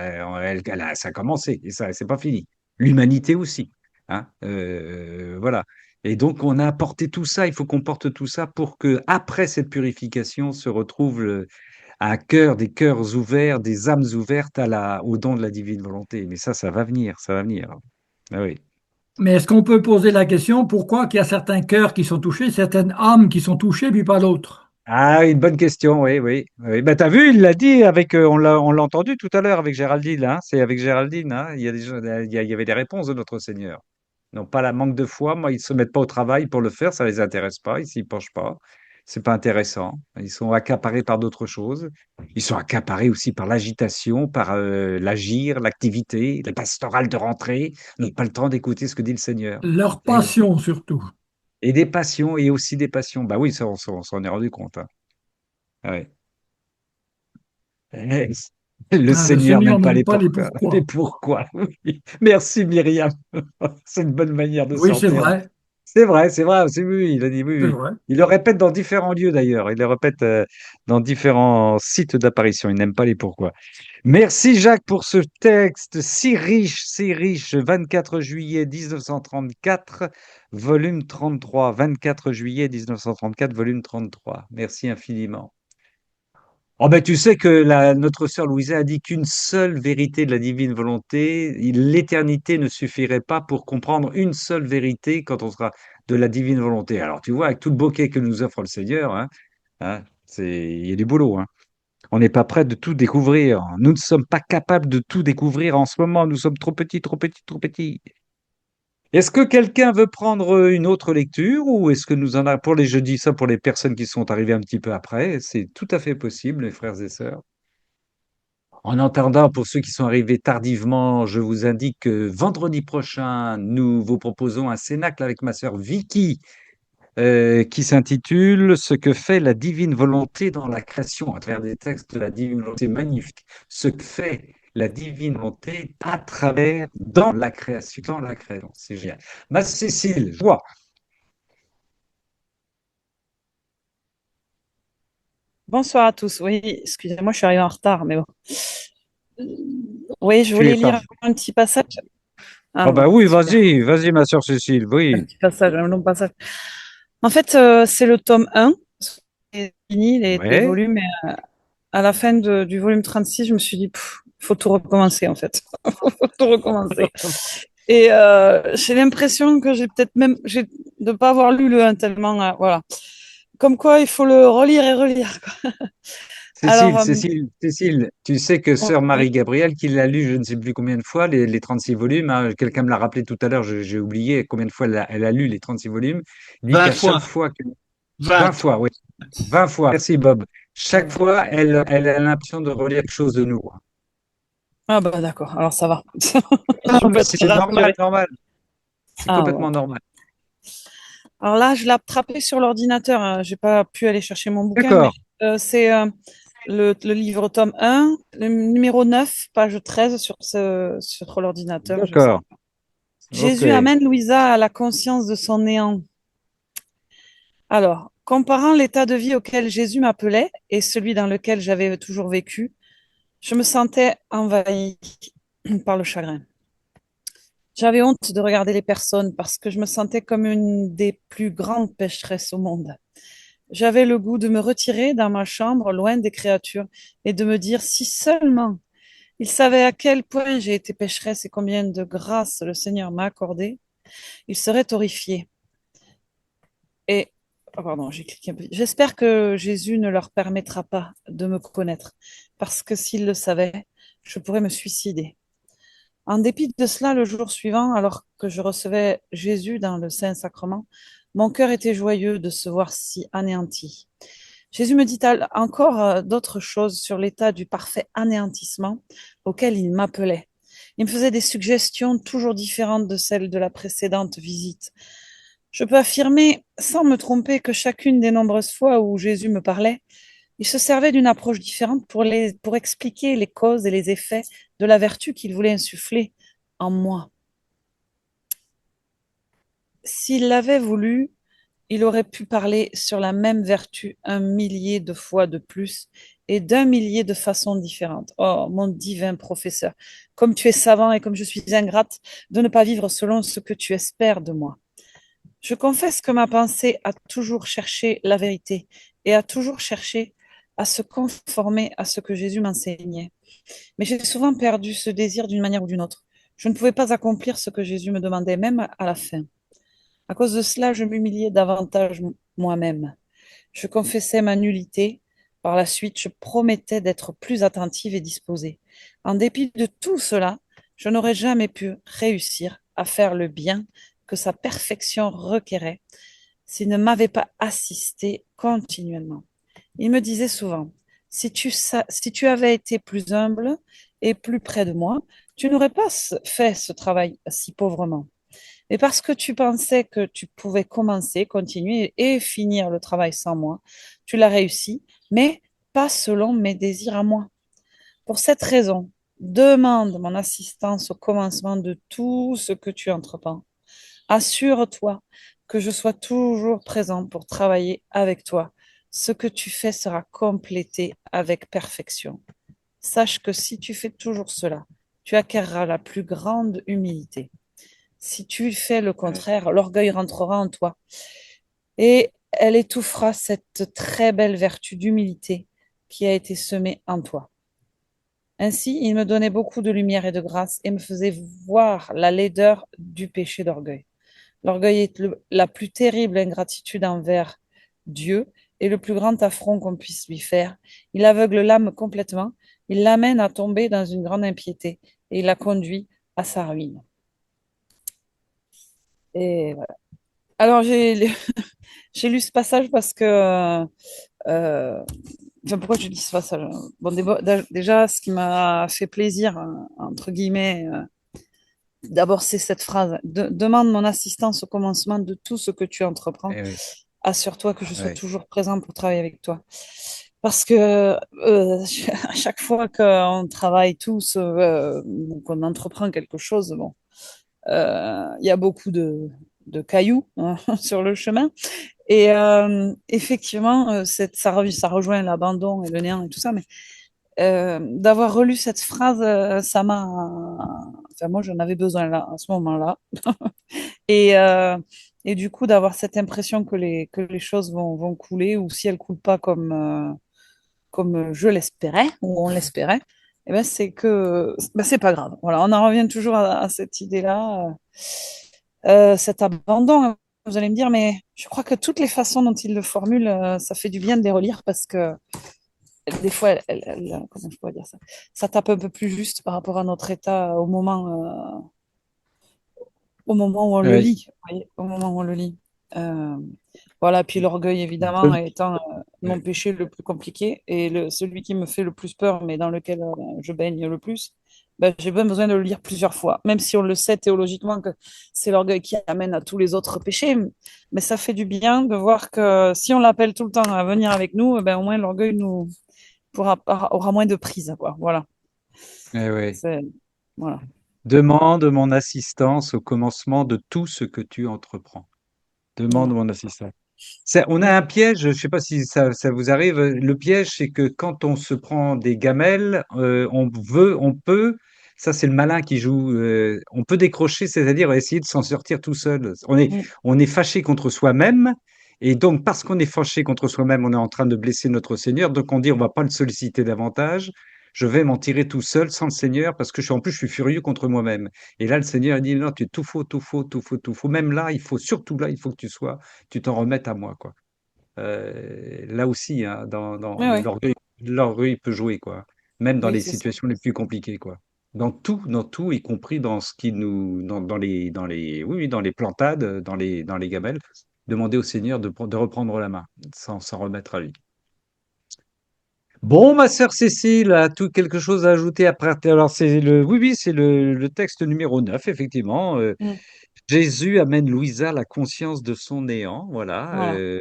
ça a commencé et ça, c'est pas fini. L'humanité aussi, hein, voilà. Et donc, on a apporté tout ça. Il faut qu'on porte tout ça pour que, après cette purification, se retrouve un cœur, des cœurs ouverts, des âmes ouvertes au don de la divine volonté. Mais ça va venir, ça va venir. Ah oui. Mais est-ce qu'on peut poser la question, pourquoi qu'il y a certains cœurs qui sont touchés, certaines âmes qui sont touchées, puis pas d'autres? Ah, une bonne question, oui, oui. Oui. Bah, t'as vu, il l'a dit avec, on l'a entendu tout à l'heure avec Géraldine, hein. C'est avec Géraldine, hein. Il y avait des réponses de notre Seigneur. Ils n'ont pas la manque de foi. Moi, ils se mettent pas au travail pour le faire, ça les intéresse pas. Ils s'y penchent pas. C'est pas intéressant. Ils sont accaparés par d'autres choses. Ils sont accaparés aussi par l'agitation, par l'agir, l'activité, la pastorale de rentrée. Ils n'ont pas le temps d'écouter ce que dit le Seigneur. Leur Eh oui. passion surtout. Et des passions, et aussi des passions. Bah oui, ça, on s'en est rendu compte, hein. Ouais. Eh, le Ah, le Seigneur Seigneur n'aime pas n'aime les pas les pourquoi. Les pourquoi. pourquoi. Oui. Merci Myriam. C'est une bonne manière de Oui, s'en c'est terme. vrai, C'est vrai, c'est oui, il a dit oui, c'est oui. vrai. Il le répète dans différents lieux d'ailleurs. Il le répète dans différents sites d'apparition. Il n'aime pas les pourquoi. Merci Jacques pour ce texte si riche, si riche. 24 juillet 1934, volume 33. 24 juillet 1934, volume 33. Merci infiniment. Oh ben, tu sais que notre sœur Louisa a dit qu'une seule vérité de la divine volonté, l'éternité ne suffirait pas pour comprendre une seule vérité quand on sera de la divine volonté. Alors tu vois, avec tout le bouquet que nous offre le Seigneur, il y a du boulot, hein. On n'est pas prêt de tout découvrir. Nous ne sommes pas capables de tout découvrir en ce moment. Nous sommes trop petits, trop petits, trop petits. Est-ce que quelqu'un veut prendre une autre lecture ou est-ce que nous en avons pour les jeudis, ça pour les personnes qui sont arrivées un petit peu après, c'est tout à fait possible, les frères et sœurs. En attendant, pour ceux qui sont arrivés tardivement, je vous indique que vendredi prochain, nous vous proposons un cénacle avec ma sœur Vicky, qui s'intitule Ce que fait la divine volonté dans la création, à travers des textes de la divine volonté magnifiques. Ce que fait la divine volonté à travers, dans la création, dans la création. C'est génial. Ma Cécile, joie. Bonsoir à tous. Oui, excusez-moi, je suis arrivée en retard, mais bon. Oui, je Tu es voulais par. lire un petit passage. Ah Ah bon, bah oui, super. vas-y, ma sœur Cécile, Un oui. petit passage, un long passage. En fait, c'est le tome 1. C'est fini, les Ouais. volumes. Et, à la fin du volume 36, je me suis dit, faut tout recommencer, en fait. Faut tout recommencer. Et j'ai l'impression que de ne pas avoir lu le 1 tellement, voilà. Comme quoi, il faut le relire et relire, quoi. Alors, Cécile, tu sais que sœur oui. Marie-Gabrielle, qui l'a lu je ne sais plus combien de fois, les 36 volumes, hein, quelqu'un me l'a rappelé tout à l'heure, j'ai oublié combien de fois elle a lu les 36 volumes, dit 20 qu'à chaque fois. fois, 20 20. fois, oui, 20 fois, merci Bob, chaque fois, elle a l'impression de relire quelque chose de nouveau. Ah bah d'accord, alors ça va. Non, Je peux mais être c'est normal, rassurée. normal, c'est Ah bon. complètement normal. Alors là, je l'ai attrapé sur l'ordinateur, hein. J'ai pas pu aller chercher mon bouquin, mais D'accord, c'est le livre tome 1, le numéro 9, page 13 sur l'ordinateur. Je sais D'accord. pas. Jésus Ok. amène Louisa à la conscience de son néant. Alors, comparant l'état de vie auquel Jésus m'appelait et celui dans lequel j'avais toujours vécu, je me sentais envahie par le chagrin. J'avais honte de regarder les personnes parce que je me sentais comme une des plus grandes pécheresses au monde. J'avais le goût de me retirer dans ma chambre, loin des créatures, et de me dire si seulement ils savaient à quel point j'ai été pécheresse et combien de grâce le Seigneur m'a accordé, ils seraient horrifiés. Et, oh pardon, j'ai cliqué un peu. J'espère que Jésus ne leur permettra pas de me connaître, parce que s'il le savait, je pourrais me suicider. En dépit de cela, le jour suivant, alors que je recevais Jésus dans le Saint-Sacrement, mon cœur était joyeux de se voir si anéanti. Jésus me dit encore d'autres choses sur l'état du parfait anéantissement auquel il m'appelait. Il me faisait des suggestions toujours différentes de celles de la précédente visite. Je peux affirmer, sans me tromper, que chacune des nombreuses fois où Jésus me parlait, il se servait d'une approche différente pour expliquer les causes et les effets de la vertu qu'il voulait insuffler en moi. S'il l'avait voulu, il aurait pu parler sur la même vertu 1 millier de fois de plus et d'1 millier de façons différentes. Oh, mon divin professeur, comme tu es savant et comme je suis ingrate de ne pas vivre selon ce que tu espères de moi. Je confesse que ma pensée a toujours cherché la vérité et a toujours cherché à se conformer à ce que Jésus m'enseignait. Mais j'ai souvent perdu ce désir d'une manière ou d'une autre. Je ne pouvais pas accomplir ce que Jésus me demandait, même à la fin. À cause de cela, je m'humiliais davantage moi-même. Je confessais ma nullité. Par la suite, je promettais d'être plus attentive et disposée. En dépit de tout cela, je n'aurais jamais pu réussir à faire le bien que sa perfection requérait s'il ne m'avait pas assisté continuellement. Il me disait souvent, si tu avais été plus humble et plus près de moi, tu n'aurais pas fait ce travail si pauvrement. Et parce que tu pensais que tu pouvais commencer, continuer et finir le travail sans moi, tu l'as réussi, mais pas selon mes désirs à moi. Pour cette raison, demande mon assistance au commencement de tout ce que tu entreprends. Assure-toi que je sois toujours présent pour travailler avec toi. Ce que tu fais sera complété avec perfection. Sache que si tu fais toujours cela, tu acquerras la plus grande humilité. Si tu fais le contraire, l'orgueil rentrera en toi et elle étouffera cette très belle vertu d'humilité qui a été semée en toi. Ainsi, il me donnait beaucoup de lumière et de grâce et me faisait voir la laideur du péché d'orgueil. L'orgueil est la plus terrible ingratitude envers Dieu et le plus grand affront qu'on puisse lui faire. Il aveugle l'âme complètement, il l'amène à tomber dans une grande impiété et il la conduit à sa ruine. Et voilà. Alors, j'ai lu ce passage parce que enfin, pourquoi je lis ce passage? Bon, déjà, ce qui m'a fait plaisir, entre guillemets, d'abord, c'est cette phrase. Demande mon assistance au commencement de tout ce que tu entreprends. Eh oui. Assure-toi que je sois Ouais. toujours présent pour travailler avec toi. Parce que à chaque fois qu'on travaille tous, ou qu'on entreprend quelque chose, bon, il y a beaucoup de cailloux hein, sur le chemin. Et effectivement, ça rejoint l'abandon et le néant et tout ça, mais d'avoir relu cette phrase, ça m'a. Enfin, moi, j'en avais besoin là, à ce moment-là. Et, euh, et du coup, d'avoir cette impression que les choses vont couler, ou si elles ne coulent pas comme je l'espérais, ou on l'espérait, eh ben, c'est que ben, c'est pas grave. Voilà, on en revient toujours à cette idée-là, cet abandon. Hein. Vous allez me dire, mais je crois que toutes les façons dont il le formule, ça fait du bien de les relire parce que des fois, comment je pourrais dire ça? Ça tape un peu plus juste par rapport à notre état au moment où on le Oui. lit. Vous voyez, au moment où on le lit. Euh, voilà, puis l'orgueil, évidemment, étant mon péché le plus compliqué et celui qui me fait le plus peur, mais dans lequel je baigne le plus, ben, j'ai bien besoin de le lire plusieurs fois, même si on le sait théologiquement que c'est l'orgueil qui amène à tous les autres péchés. Mais ça fait du bien de voir que si on l'appelle tout le temps à venir avec nous, ben, au moins l'orgueil aura moins de prise, quoi. Voilà. Eh oui. Voilà. Demande mon assistance au commencement de tout ce que tu entreprends. Demande Voilà. mon assistance. On a un piège, je ne sais pas si ça vous arrive. Le piège, c'est que quand on se prend des gamelles, on peut, ça c'est le malin qui joue, on peut décrocher, c'est-à-dire essayer de s'en sortir tout seul. On est fâché contre soi-même, et donc parce qu'on est fâché contre soi-même, on est en train de blesser notre Seigneur, donc on dit on va pas le solliciter davantage, je vais m'en tirer tout seul sans le Seigneur, parce que en plus je suis furieux contre moi-même. Et là, le Seigneur il dit non, tu es tout faux, tout faux, tout faux, tout faux. Même là, surtout là, il faut que tu t'en remettes à moi, quoi. Là aussi, hein, Ouais, ouais. l'orgueil peut jouer, quoi. Même dans Oui, les c'est ça. situations les plus compliquées, quoi. Dans tout, y compris dans ce qui nous, oui, oui, dans les plantades, dans les gamelles, demander au Seigneur de reprendre la main, sans s'en remettre à lui. Bon, ma sœur Cécile, as-tu quelque chose à ajouter après? Alors, oui, c'est le texte numéro 9, effectivement. Mm. Jésus amène Louisa à la conscience de son néant, voilà, Voilà.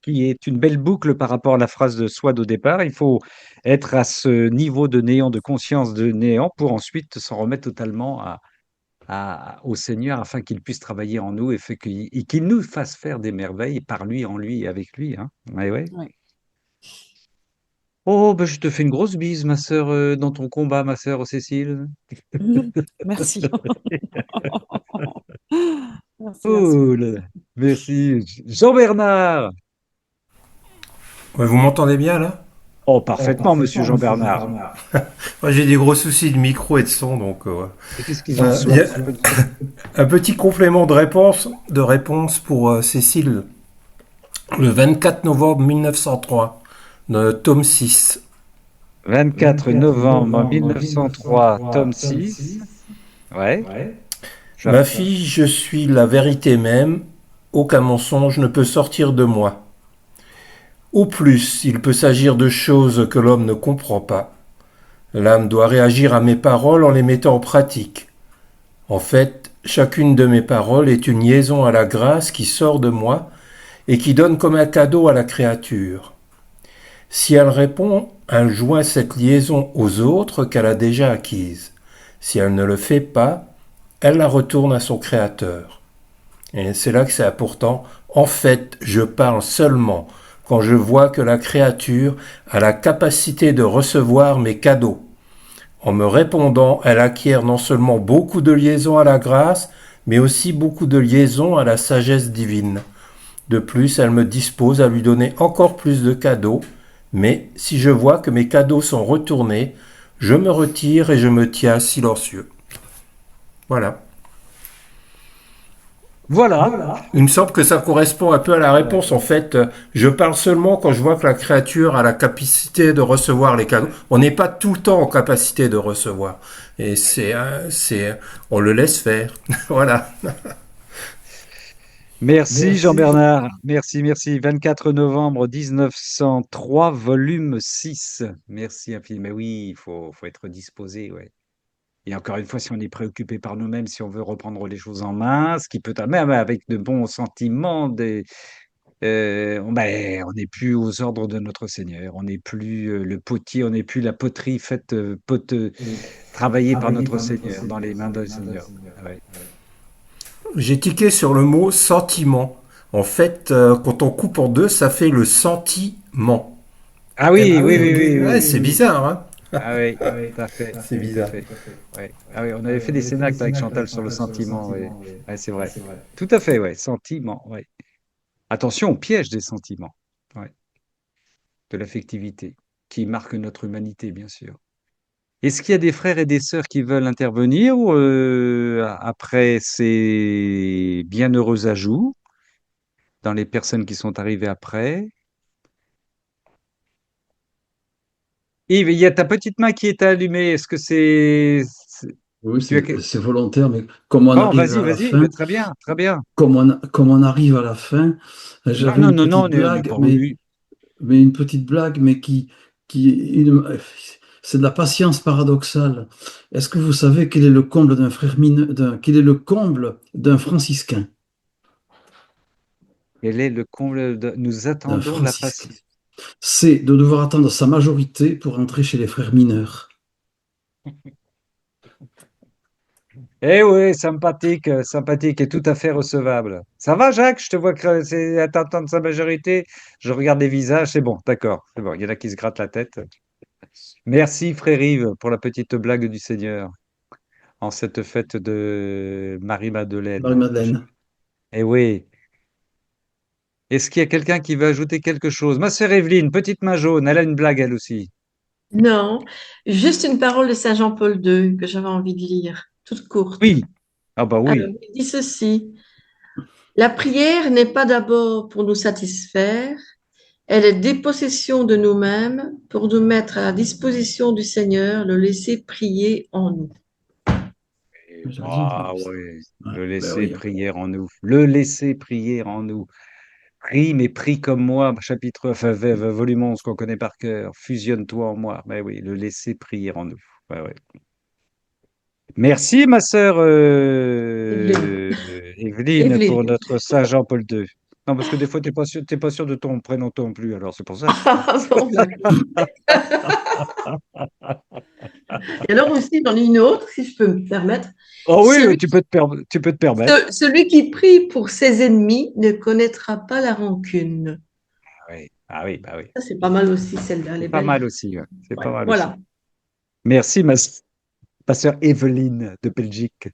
qui est une belle boucle par rapport à la phrase de Swad au départ. Il faut être à ce niveau de néant, de conscience de néant, pour ensuite s'en remettre totalement au Seigneur afin qu'il puisse travailler en nous et qu'il nous fasse faire des merveilles par lui, en lui et avec lui. Hein. Ouais, ouais. Ouais. Oh, ben, je te fais une grosse bise, ma sœur, dans ton combat, ma sœur Cécile. Merci. Merci, merci. Oh là là. Merci. Jean-Bernard. Ouais, vous m'entendez bien là? Oh, parfaitement, monsieur Jean-Bernard. Moi, j'ai des gros soucis de micro et de son, donc Et qu'est-ce qu'ils en sont? il y a un petit complément de réponse pour Cécile. Le 24 novembre 1903, tome 6. 24 novembre 1903, tome 6. Ouais. Ma fille, je suis la vérité même, aucun mensonge ne peut sortir de moi. Au plus, il peut s'agir de choses que l'homme ne comprend pas. L'âme doit réagir à mes paroles en les mettant en pratique. En fait, chacune de mes paroles est une liaison à la grâce qui sort de moi et qui donne comme un cadeau à la créature. Si elle répond, elle joint cette liaison aux autres qu'elle a déjà acquise. Si elle ne le fait pas, elle la retourne à son créateur. Et c'est là que c'est important. En fait, je parle seulement quand je vois que la créature a la capacité de recevoir mes cadeaux. En me répondant, elle acquiert non seulement beaucoup de liaisons à la grâce, mais aussi beaucoup de liaisons à la sagesse divine. De plus, elle me dispose à lui donner encore plus de cadeaux, mais si je vois que mes cadeaux sont retournés, je me retire et je me tiens silencieux. Voilà. Voilà. Il me semble que ça correspond un peu à la réponse. En fait, je parle seulement quand je vois que la créature a la capacité de recevoir les cadeaux. On n'est pas tout le temps en capacité de recevoir. Et on le laisse faire. Voilà. Merci Jean-Bernard. Merci, merci. 24 novembre 1903, volume 6. Merci infiniment. Mais oui, faut être disposé, ouais. Et encore une fois, si on est préoccupé par nous-mêmes, si on veut reprendre les choses en main, ce qui peut même avec de bons sentiments, on n'est plus aux ordres de notre Seigneur. On n'est plus le potier, on n'est plus la poterie faite travaillée par notre Seigneur, dans les mains de Seigneur. Ouais. J'ai tiqué sur le mot sentiment. En fait, quand on coupe en deux, ça fait le sentiment. Ah oui, oui, oui, oui, Ouais, oui, c'est oui. bizarre, hein? Ah oui, tout à fait. C'est bizarre. Tout à fait. Ouais. Ah oui, on avait fait des cénacles avec Chantal sur le sentiment. Ouais. Ouais, c'est vrai. Tout à fait, ouais. Sentiment, ouais. Attention, on piège des sentiments. Ouais. De l'affectivité, qui marque notre humanité, bien sûr. Est-ce qu'il y a des frères et des sœurs qui veulent intervenir ou, après ces bienheureux ajouts dans les personnes qui sont arrivées après? Yves, il y a ta petite main qui est allumée. Est-ce que Oui, tu as... c'est volontaire, mais comme on Bon, arrive à la vas-y, mais fin, très bien, très bien. comme on arrive à la fin, Non, j'avais non, une non, non, petite on n'est blague, pas revenu. mais une petite blague, mais c'est de la patience paradoxale. Est-ce que vous savez quel est le comble d'un frère quel est le comble d'un franciscain? Quel est le comble de... Nous D'un attendons la franciscain. patience. c'est de devoir attendre sa majorité pour entrer chez les frères mineurs. Eh oui, sympathique, sympathique et tout à fait recevable. Ça va, Jacques? Je te vois que c'est à t'entendre sa majorité. Je regarde les visages, c'est bon, d'accord, c'est bon. Il y en a qui se grattent la tête. Merci, frère Yves, pour la petite blague du Seigneur en cette fête de Marie-Madeleine. Marie-Madeleine. Eh oui. Est-ce qu'il y a quelqu'un qui veut ajouter quelque chose? Ma sœur Evelyne, petite main jaune, elle a une blague elle aussi. Non, juste une parole de Saint Jean-Paul II que j'avais envie de lire, toute courte. Oui. Ah bah Alors, oui. il dit ceci. La prière n'est pas d'abord pour nous satisfaire, elle est dépossession de nous-mêmes pour nous mettre à la disposition du Seigneur, le laisser prier en nous. Ah oui. Le Ben laisser oui. prier en nous. Le laisser prier en nous. Prie, mais prie comme moi, chapitre, enfin, volume 11 qu'on connaît par cœur. Fusionne-toi en moi. Mais oui, le laisser prier en nous. Ouais, ouais. Merci, ma sœur Evelyne, pour Evelyne. notre Saint Jean-Paul II. Non, parce que des fois, t'es pas sûr de ton prénom non plus, alors c'est pour ça. Ah bon, d'accord. Et alors aussi, j'en ai une autre, si je peux me permettre. Oh oui, Celui, tu peux te permettre. celui qui prie pour ses ennemis ne connaîtra pas la rancune. Ah oui, ah oui, bah oui. Ça, c'est pas mal aussi, celle-là, elle C'est est pas belle. mal aussi, ouais. C'est Ouais, pas mal aussi. voilà. Merci, ma sœur Evelyne de Belgique.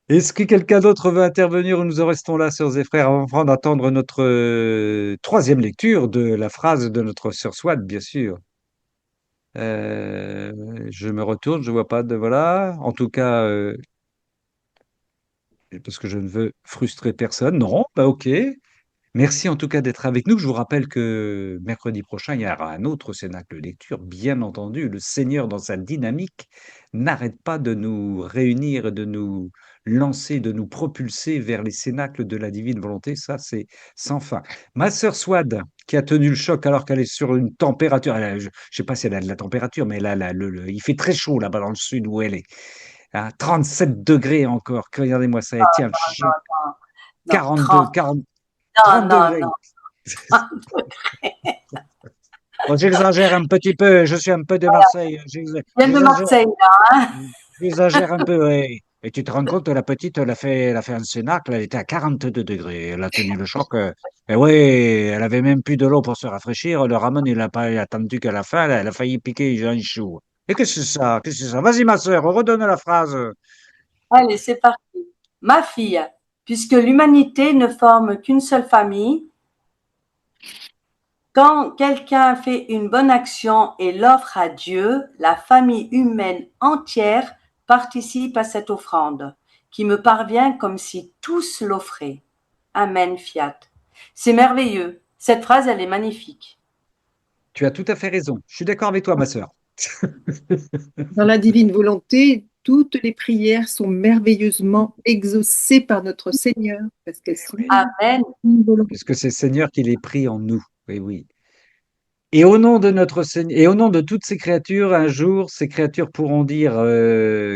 Est-ce que quelqu'un d'autre veut intervenir ou nous en restons là, sœurs et frères, avant d'attendre notre troisième lecture de la phrase de notre sœur Swad, bien sûr. Je me retourne, je vois pas de voilà. En tout cas, parce que je ne veux frustrer personne. Non, bah ok. Merci en tout cas d'être avec nous. Je vous rappelle que mercredi prochain, il y aura un autre cénacle lecture. Bien entendu, le Seigneur, dans sa dynamique, n'arrête pas de nous réunir, de nous lancer, de nous propulser vers les cénacles de la divine volonté. Ça, c'est sans fin. Ma sœur Swad, qui a tenu le choc alors qu'elle est sur une température, je ne sais pas si elle a de la température, mais là, il fait très chaud là-bas dans le sud où elle est. Hein, 37 degrés encore. Regardez-moi ça. Elle tient le choc. Non, 42, 40, non, 30 non, degrés. non. Bon, j'exagère un petit peu, je suis un peu de Marseille. Je viens de Marseille, là, hein. J'exagère un peu, ouais. Et tu te rends compte, la petite, elle a fait un cénacle, elle était à 42 degrés. Elle a tenu le choc. Et oui, elle avait même plus de l'eau pour se rafraîchir. Le Ramon, il a pas attendu qu'à la fin, elle a failli piquer Jean Chou. Et qu'est-ce que c'est ça? Qu'est-ce que c'est ça? Vas-y, ma sœur, redonne la phrase. Allez, c'est parti. Ma fille, puisque l'humanité ne forme qu'une seule famille, quand quelqu'un fait une bonne action et l'offre à Dieu, la famille humaine entière participe à cette offrande, qui me parvient comme si tous l'offraient. Amen, fiat. C'est merveilleux. Cette phrase, elle est magnifique. Tu as tout à fait raison. Je suis d'accord avec toi, ma sœur. Dans la divine volonté, toutes les prières sont merveilleusement exaucées par notre Seigneur, parce qu'elles sont Amen. une volonté. Puisque c'est le Seigneur qui les prie en nous. Oui, oui. Et au nom de notre Seigneur, et au nom de toutes ces créatures, un jour, ces créatures pourront dire,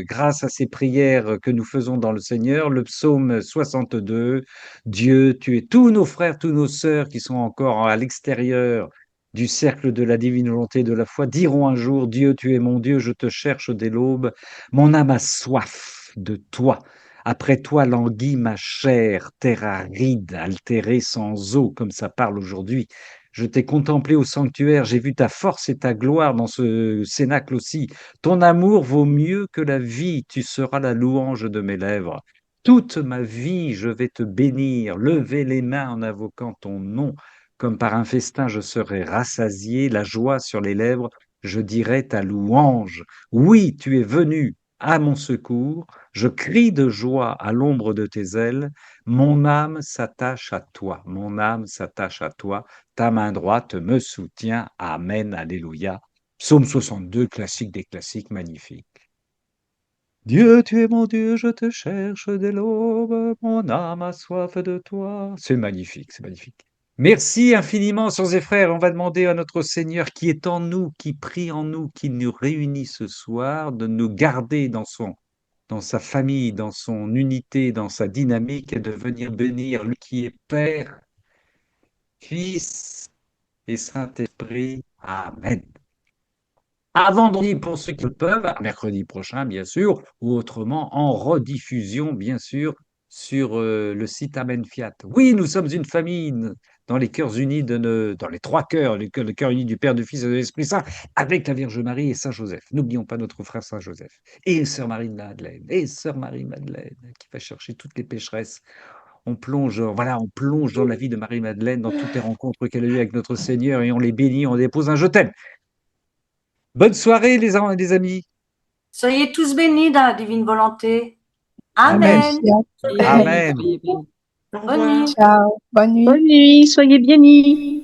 grâce à ces prières que nous faisons dans le Seigneur, le psaume 62, Dieu, tu es tous nos frères, tous nos sœurs qui sont encore à l'extérieur du cercle de la divine volonté de la foi, diront un jour, Dieu, tu es mon Dieu, je te cherche dès l'aube, mon âme a soif de toi. Après toi languit ma chair, terre aride, altérée sans eau, comme ça parle aujourd'hui. Je t'ai contemplé au sanctuaire, j'ai vu ta force et ta gloire dans ce cénacle aussi. Ton amour vaut mieux que la vie, tu seras la louange de mes lèvres. Toute ma vie, je vais te bénir, lever les mains en invoquant ton nom. Comme par un festin, je serai rassasié, la joie sur les lèvres, je dirai ta louange. Oui, tu es venu à mon secours, je crie de joie à l'ombre de tes ailes, mon âme s'attache à toi, mon âme s'attache à toi, ta main droite me soutient. Amen, Alléluia. Psaume 62, classique des classiques, magnifique. Dieu, tu es mon Dieu, je te cherche dès l'aube, mon âme a soif de toi. C'est magnifique, c'est magnifique. Merci infiniment, sœurs et frères. On va demander à notre Seigneur qui est en nous, qui prie en nous, qui nous réunit ce soir, de nous garder dans sa famille, dans son unité, dans sa dynamique et de venir bénir lui qui est Père, Fils et Saint-Esprit. Amen. À vendredi pour ceux qui le peuvent, à mercredi prochain, bien sûr, ou autrement en rediffusion, bien sûr, sur le site Amen Fiat. Oui, nous sommes une famille dans les cœurs unis dans les trois cœurs, le cœur uni du Père, du Fils et de l'Esprit Saint, avec la Vierge Marie et Saint Joseph. N'oublions pas notre frère Saint Joseph et Sœur Marie-Madeleine et Sœur Marie-Madeleine qui va chercher toutes les pécheresses. On plonge, voilà, on plonge dans la vie de Marie-Madeleine, dans toutes les rencontres qu'elle a eues avec notre Seigneur et on les bénit, on dépose un je t'aime. Bonne soirée, les amis. Soyez tous bénis dans la divine volonté. Amen. Amen. Amen. Au Bonne nuit. Ciao, bonne nuit. Bonne nuit, soyez bénis.